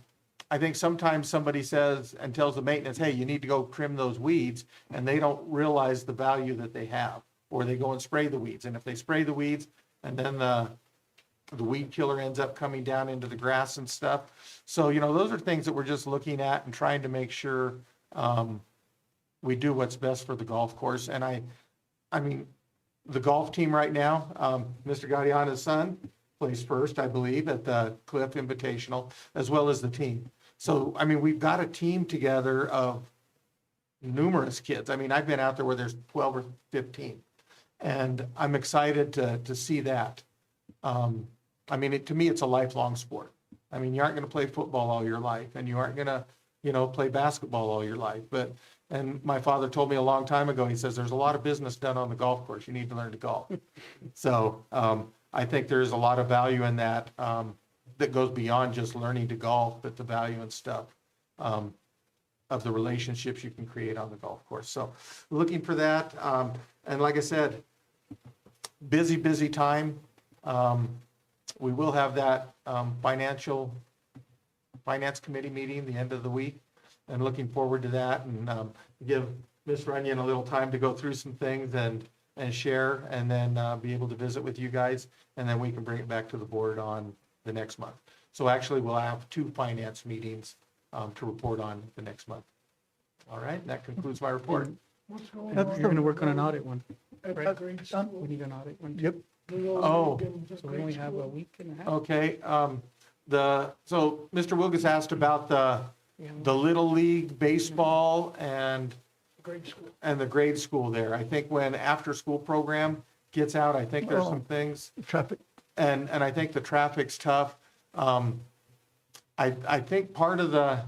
Speaker 3: I think sometimes somebody says and tells the maintenance, hey, you need to go trim those weeds, and they don't realize the value that they have, or they go and spray the weeds. And if they spray the weeds and then the weed killer ends up coming down into the grass and stuff. So, those are things that we're just looking at and trying to make sure we do what's best for the golf course. And I mean, the golf team right now, Mr. Gadiana's son plays first, I believe, at the Cliff Invitational, as well as the team. So, we've got a team together of numerous kids. I've been out there where there's 12 or 15, and I'm excited to see that. To me, it's a lifelong sport. You aren't going to play football all your life, and you aren't going to, play basketball all your life. And my father told me a long time ago, he says, there's a lot of business done on the golf course. You need to learn to golf. So I think there's a lot of value in that that goes beyond just learning to golf, but the value and stuff of the relationships you can create on the golf course. So looking for that. And like I said, busy time. We will have that finance committee meeting the end of the week, and looking forward to that, and give Ms. Runyon a little time to go through some things, and and share, and then be able to visit with you guys, and then we can bring it back to the board on the next month. So actually, we'll have 2 finance meetings to report on the next month. All right, that concludes my report.
Speaker 6: You're going to work on an audit one. Right?
Speaker 11: Agreed.
Speaker 6: We need an audit one.
Speaker 4: Yep.
Speaker 3: Oh.
Speaker 6: So we only have a week and a half.
Speaker 3: Okay, so Mr. Wilgus asked about the Little League baseball and
Speaker 11: Grade school.
Speaker 3: the grade school there. I think when after-school program gets out, I think there's some things,
Speaker 4: Traffic.
Speaker 3: and I think the traffic's tough. I think part of the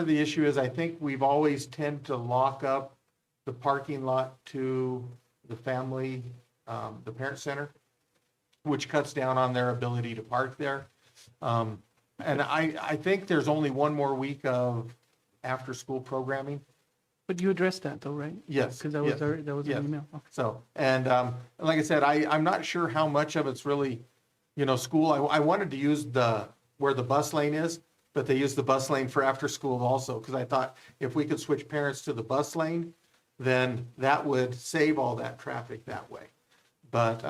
Speaker 3: issue is I think we've always tend to lock up the parking lot to the family, the parent center, which cuts down on their ability to park there. And I think there's only one more week of after-school programming.
Speaker 6: But you addressed that though, right?
Speaker 3: Yes.
Speaker 6: Because that was
Speaker 3: yes,
Speaker 6: that was
Speaker 3: yes.
Speaker 6: an email. Okay.
Speaker 3: So, and like I said, I'm not sure how much of it's really, school. I wanted to use where the bus lane is, but they use the bus lane for after school also, because I thought if we could switch parents to the bus lane, then that would save all that traffic that way. But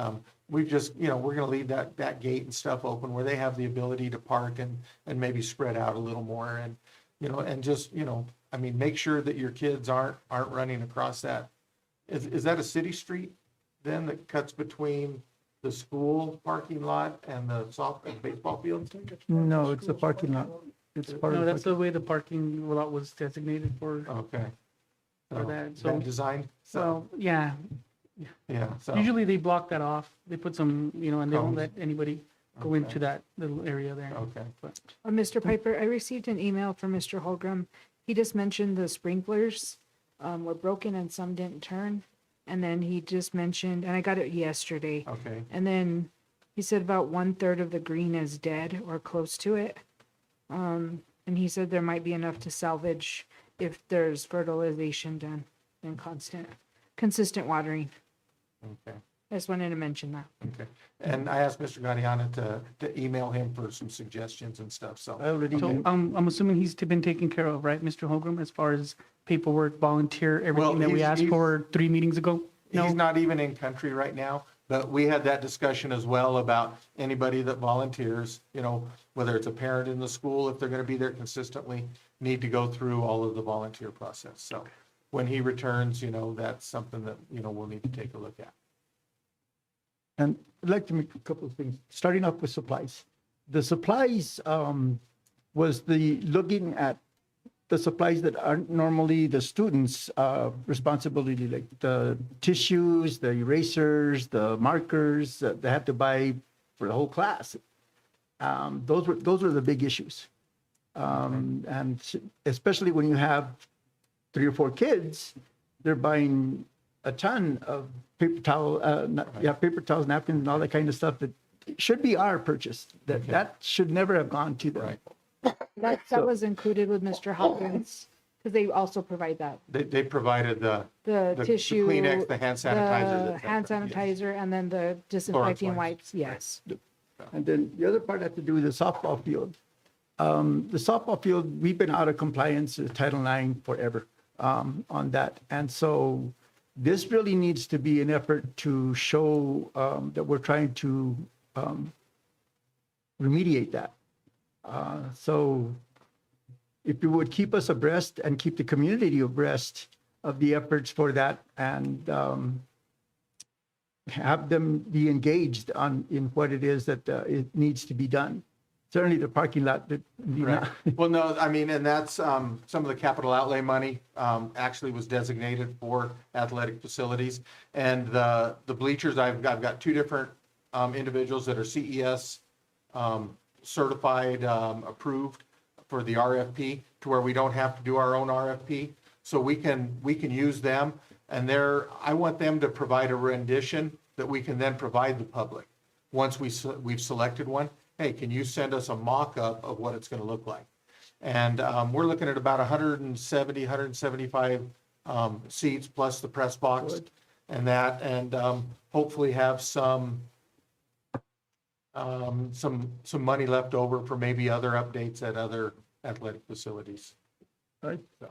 Speaker 3: we've just, we're going to leave that gate and stuff open where they have the ability to park and maybe spread out a little more, and, and just, make sure that your kids aren't running across that. Is that a city street then that cuts between the school parking lot and the baseball field?
Speaker 4: No, it's the parking lot. It's part of
Speaker 6: No,
Speaker 4: the
Speaker 6: that's the way the parking lot was designated for
Speaker 3: Okay. So,
Speaker 6: that. So,
Speaker 3: that design? So,
Speaker 6: well, yeah.
Speaker 3: yeah, so,
Speaker 6: Usually they block that off. They put some, and they don't
Speaker 3: Cones.
Speaker 6: let anybody go
Speaker 3: Okay.
Speaker 6: into that little area there.
Speaker 3: okay.
Speaker 6: But
Speaker 7: Mr. Piper, I received an email from Mr. Holgram. He just mentioned the sprinklers were broken and some didn't turn. And then he just mentioned, and I got it yesterday.
Speaker 3: Okay.
Speaker 7: And then he said about 1/3 of the green is dead or close to it. And he said there might be enough to salvage if there's fertilization done and consistent watering.
Speaker 3: Okay.
Speaker 7: I just wanted to mention that.
Speaker 3: Okay. And I asked Mr. Gadiana to email him for some suggestions and stuff,
Speaker 4: I
Speaker 3: so.
Speaker 4: already,
Speaker 6: so I'm assuming he's been taken care of, right, Mr. Holgram, as far as paperwork, volunteer, everything that we
Speaker 3: he's-
Speaker 6: asked
Speaker 3: he's-
Speaker 6: for 3 meetings ago?
Speaker 3: He's
Speaker 6: No?
Speaker 3: not even in country right now, but we had that discussion as well about anybody that volunteers, whether it's a parent in the school, if they're going to be there consistently, need to go through all of the volunteer process. So when he returns, that's something that, we'll need to take a look at.
Speaker 4: and I'd like to make a couple of things, starting off with supplies. The supplies was looking at the supplies that aren't normally the students' responsibility, like the tissues, the erasers, the markers that they have to buy for the whole class. Those were the big issues. And especially when you have 3 or 4 kids, they're buying a ton of paper paper towels, napkins, and all that kind of stuff that should be our purchase. That should never have gone to them.
Speaker 3: Right.
Speaker 7: That was included with Mr. Hopkins, because they also provide that.
Speaker 3: They provided the
Speaker 7: Tissue.
Speaker 3: Kleenex, the hand sanitizer.
Speaker 7: The
Speaker 3: et cetera.
Speaker 7: hand
Speaker 3: Yes.
Speaker 7: sanitizer, and then the disinfecting
Speaker 3: wipes.
Speaker 7: wipes, yes.
Speaker 4: And then the other part had to do with the softball field. The softball field, we've been out of compliance with Title IX forever on that. And so this really needs to be an effort to show that we're trying to remediate that. So if you would keep us abreast and keep the community abreast of the efforts for that, and have them be engaged in what it is that it needs to be done. Certainly the parking lot that.
Speaker 3: Right. Well, no, and that's some of the capital outlay money actually was designated for athletic facilities. And the bleachers, I've got 2 different individuals that are CES certified, approved for the RFP, to where we don't have to do our own RFP. So we can use them, and I want them to provide a rendition that we can then provide the public. Once we've selected one, hey, can you send us a mock-up of what it's going to look like? And we're looking at about 170, 175 seats plus the press box and that, and hopefully have some money left over for maybe other updates at other athletic facilities.
Speaker 4: Right.
Speaker 3: So,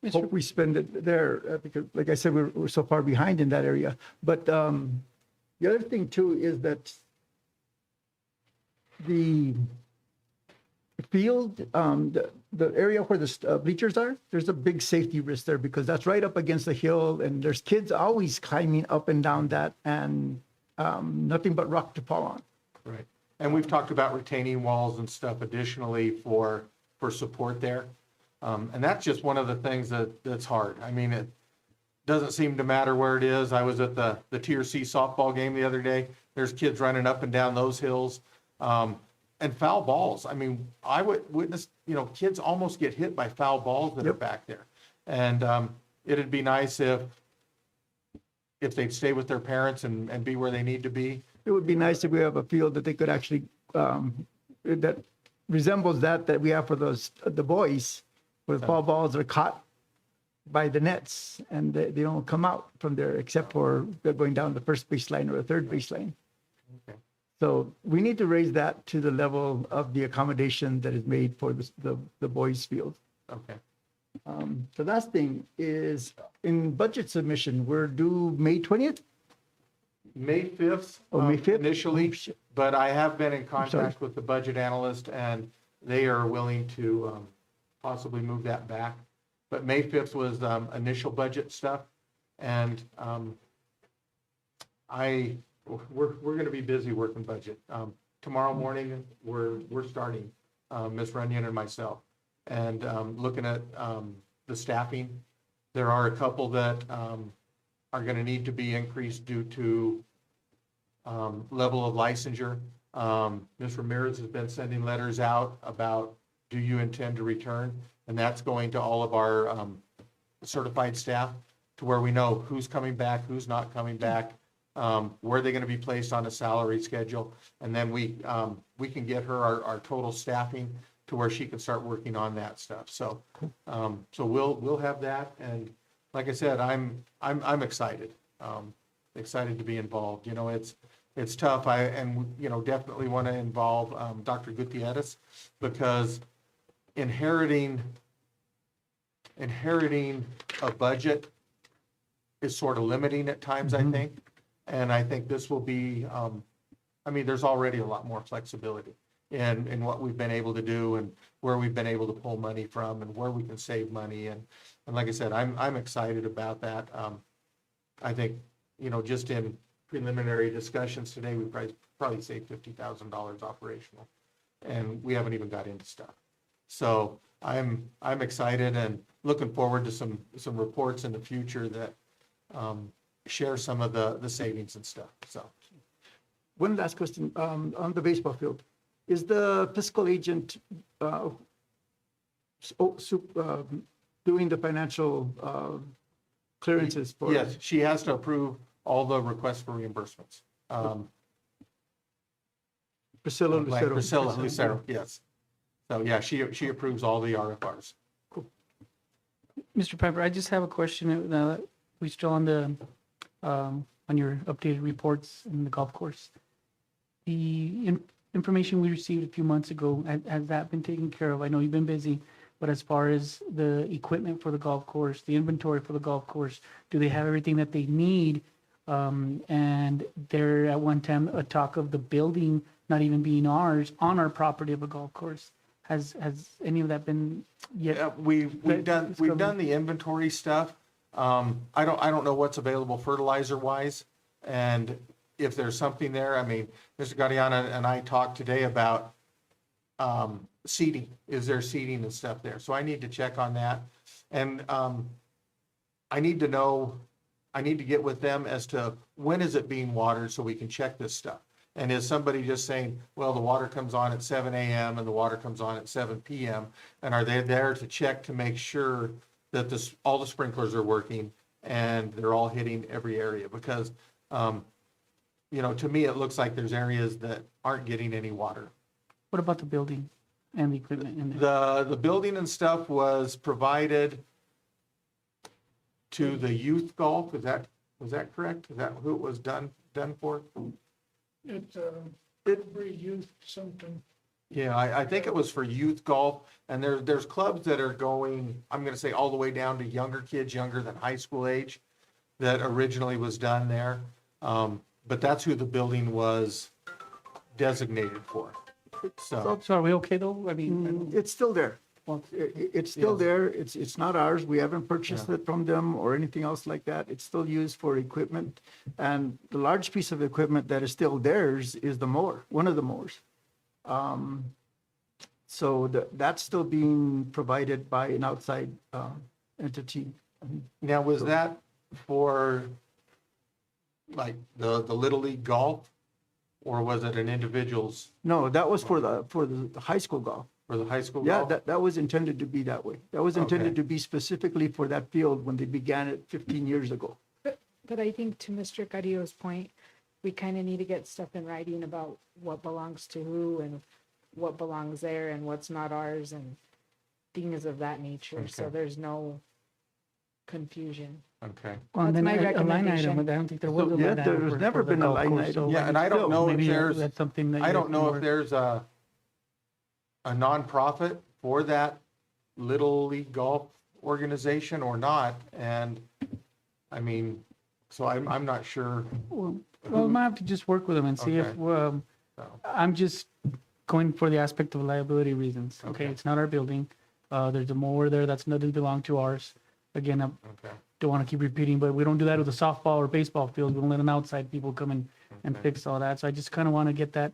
Speaker 4: hope we spend it there because, like I said, we're so far behind in that area. But the other thing too is that the field, the area where the bleachers are, there's a big safety risk there because that's right up against the hill and there's kids always climbing up and down that and nothing but rock to fall on.
Speaker 3: Right. And we've talked about retaining walls and stuff additionally for support there. And that's just one of the things that's hard. I mean, it doesn't seem to matter where it is. I was at the Tier C softball game the other day. There's kids running up and down those hills. And foul balls. I mean, I would witness, kids almost get hit by foul balls that are back there. And it'd be nice if they'd stay with their parents and be where they need to be.
Speaker 4: It would be nice if we have a field that they could actually, that resembles that we have for the boys, where the foul balls are caught by the nets and they don't come out from there except for they're going down the first baseline or the third baseline.
Speaker 3: Okay.
Speaker 4: So we need to raise that to the level of the accommodation that is made for the boys' field.
Speaker 3: Okay.
Speaker 4: The last thing is in budget submission, we're due May 20th?
Speaker 3: May 5th,
Speaker 4: May 5th?
Speaker 3: initially, but I have been in
Speaker 4: sorry.
Speaker 3: contact with the budget analyst and they are willing to possibly move that back. But May 5th was initial budget stuff. And we're going to be busy working budget. Tomorrow morning, we're starting, Ms. Runyon and myself, and looking at the staffing. There are a couple that are going to need to be increased due to level of licensure. Ms. Ramirez has been sending letters out about, do you intend to return? And that's going to all of our certified staff to where we know who's coming back, who's not coming back, where they're going to be placed on a salary schedule. And then we can get her our total staffing to where she can start working on that stuff. So, so we'll have that. And like I said, I'm excited, excited to be involved. It's tough. I definitely want to involve Dr. Gutierrez because inheriting a budget is sort of limiting at times, I think. And I think this will be, there's already a lot more flexibility in what we've been able to do and where we've been able to pull money from and where we can save money. And like I said, I'm excited about that. I think, just in preliminary discussions today, we probably saved $50,000 operational, and we haven't even got into stuff. So I'm excited and looking forward to some reports in the future that share some of the savings and stuff. So
Speaker 4: One last question on the baseball field. Is the fiscal agent doing the financial clearances for?
Speaker 3: Yes, she has to approve all the requests for reimbursements.
Speaker 4: Priscilla
Speaker 3: Like
Speaker 4: Lucero.
Speaker 3: Priscilla Lucero, yes. So yeah, she approves all the RFRs.
Speaker 6: Mr. Piper, I just have a question. We still on your updated reports in the golf course. The information we received a few months ago, has that been taken care of? I know you've been busy, but as far as the equipment for the golf course, the inventory for the golf course, do they have everything that they need? And there at one time a talk of the building not even being ours on our property of a golf course. Has any of that been yet?
Speaker 3: Yeah, we've done the inventory stuff. I don't know what's available fertilizer wise, and if there's something there. Mr. Gadiana and I talked today about seeding. Is there seeding and stuff there? So I need to check on that, and I need to get with them as to when is it being watered so we can check this stuff. And is somebody just saying, well, the water comes on at 7 a.m. and the water comes on at 7 p.m. And are they there to check to make sure that all the sprinklers are working and they're all hitting every area? Because, to me, it looks like there's areas that aren't getting any water.
Speaker 6: What about the building and the equipment in there?
Speaker 3: The building and stuff was provided to the youth golf. Was that correct? Is that who it was done for?
Speaker 2: It used something.
Speaker 3: Yeah, I think it was for youth golf, and there's clubs that are going, I'm gonna say all the way down to younger kids, younger than high school age, that originally was done there. But that's who the building was designated for. So,
Speaker 6: So are we okay though? I mean,
Speaker 4: It's still there. It's still there. It's not ours. We haven't purchased it from them or anything else like that. It's still used for equipment. And the large piece of equipment that is still theirs is the mower, one of the mowers. So that's still being provided by an outside entity.
Speaker 3: now was that for like the Little League golf? Or was it an individual's,
Speaker 4: No, that was for the high school golf.
Speaker 3: for the high school
Speaker 4: Yeah,
Speaker 3: golf?
Speaker 4: that was intended to be that way. That was intended
Speaker 3: Okay.
Speaker 4: to be specifically for that field when they began it 15 years ago.
Speaker 7: But I think to Mr. Carrillo's point, we kind of need to get stuff in writing about what belongs to who and what belongs there and what's not ours and things of that nature. So
Speaker 3: Okay.
Speaker 7: there's no confusion.
Speaker 3: Okay.
Speaker 6: well, and
Speaker 7: That's
Speaker 6: then
Speaker 7: my
Speaker 6: a line item,
Speaker 7: recommendation.
Speaker 6: but I don't think there was a
Speaker 4: Yeah,
Speaker 6: line item.
Speaker 4: there's
Speaker 6: for-
Speaker 4: never
Speaker 6: for the
Speaker 4: been a
Speaker 6: golf
Speaker 4: line
Speaker 6: course,
Speaker 4: item.
Speaker 6: so
Speaker 3: Yeah, and I don't know if
Speaker 6: maybe
Speaker 3: there's,
Speaker 6: that's something that
Speaker 3: I
Speaker 6: you
Speaker 3: don't know
Speaker 6: can
Speaker 3: if there's a nonprofit for that Little League golf organization or not, and I mean, so I'm not sure.
Speaker 6: Well, we might have to just work with them and see if,
Speaker 3: So,
Speaker 6: I'm just going for the aspect of liability reasons. Okay,
Speaker 3: Okay.
Speaker 6: it's not our building. There's a mower there that's doesn't belong to ours. Again, I
Speaker 3: Okay,
Speaker 6: don't want to keep repeating, but we don't do that with a softball or baseball field. We don't let an outside people come in and
Speaker 3: Okay.
Speaker 6: fix all that. So I just kind of want to get that.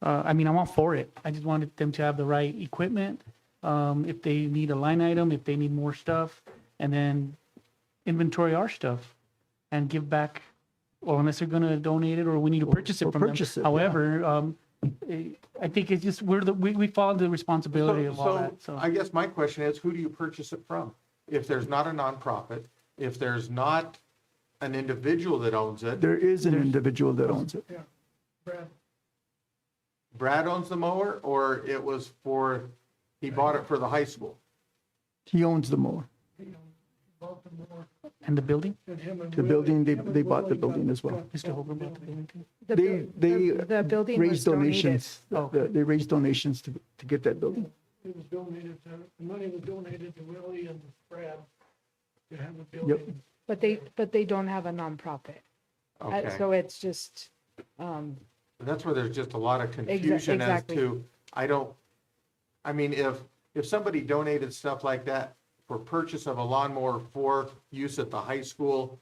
Speaker 6: I mean, I'm all for it. I just wanted them to have the right equipment. If they need a line item, if they need more stuff, and then inventory our stuff and give back, or unless they're going to donate it or we need to purchase it
Speaker 4: or
Speaker 6: from them.
Speaker 4: purchase it, yeah.
Speaker 6: However, I think it's just, we fall into the responsibility of all that.
Speaker 3: so
Speaker 6: So
Speaker 3: I guess my question is, who do you purchase it from? If there's not a nonprofit, if there's not an individual that owns it,
Speaker 4: There is an individual that owns it.
Speaker 3: Brad owns the mower, or it was for, he bought it for the high school?
Speaker 4: He owns the mower.
Speaker 6: and the building,
Speaker 4: The building, they bought the building as well.
Speaker 6: Mr. Holbrook bought the building too.
Speaker 7: The
Speaker 4: They,
Speaker 7: buil-
Speaker 4: they
Speaker 7: the building was
Speaker 4: raised
Speaker 7: donated.
Speaker 4: donations. They raised donations to get that building.
Speaker 2: It was donated to, the money was donated to Willie and Brad to have a building.
Speaker 7: But they don't have a nonprofit.
Speaker 3: Okay,
Speaker 7: So it's just,
Speaker 3: that's where there's just a lot of confusion as
Speaker 7: exactly.
Speaker 3: to, I mean, if somebody donated stuff like that for purchase of a lawnmower for use at the high school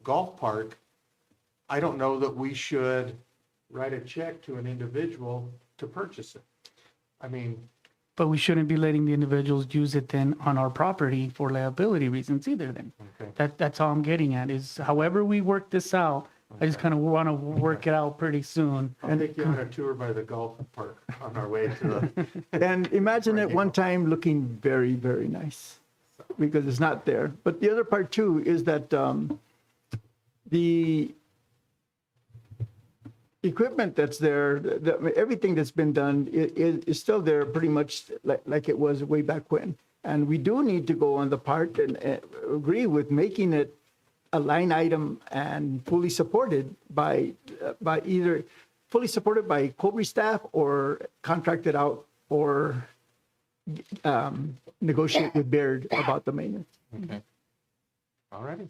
Speaker 3: golf park, I don't know that we should write a check to an individual to purchase it. I mean,
Speaker 6: But we shouldn't be letting the individuals use it then on our property for liability reasons either then.
Speaker 3: okay,
Speaker 6: That's all I'm getting at is however we work this out, I just kind of want to work it out pretty soon.
Speaker 3: I'll take you on a tour by the golf park on our way to the,
Speaker 4: And imagine at one time looking very, very nice because it's not there. But the other part too is that the equipment that's there, everything that's been done is still there pretty much like it was way back when. And we do need to go on the part and agree with making it a line item and fully supported by either fully supported by Cobre staff or contracted out or negotiate with Bayard about the maintenance.
Speaker 3: okay. All righty.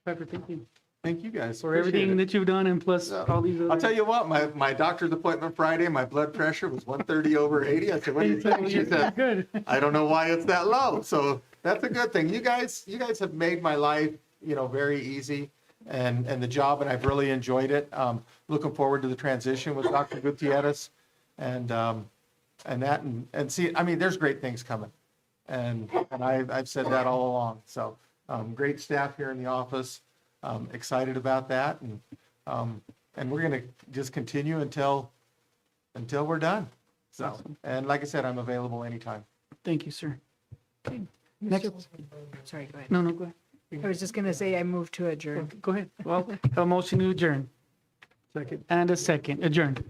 Speaker 6: Pepper, thank you
Speaker 3: Thank you guys.
Speaker 6: for
Speaker 3: Appreciate
Speaker 6: everything
Speaker 3: it.
Speaker 6: that you've done and plus all these other.
Speaker 3: I'll tell you what, my doctor's appointment Friday, my blood pressure was 130/80. I said, what do you think? She said,
Speaker 6: Good.
Speaker 3: I don't know why it's that low. So that's a good thing. You guys have made my life, very easy and the job, and I've really enjoyed it. Looking forward to the transition with Dr. Gutierrez and see, I mean, there's great things coming. And I've said that all along. So great staff here in the office. Excited about that, and we're going to just continue until we're done. So, and like I said, I'm available anytime.
Speaker 6: Thank you, sir.
Speaker 7: Next. Sorry, go ahead.
Speaker 6: No, go ahead.
Speaker 7: I was just gonna say I moved to adjourn.
Speaker 6: Go ahead. Well, a motion to adjourn
Speaker 4: Second.
Speaker 6: and a second adjourned.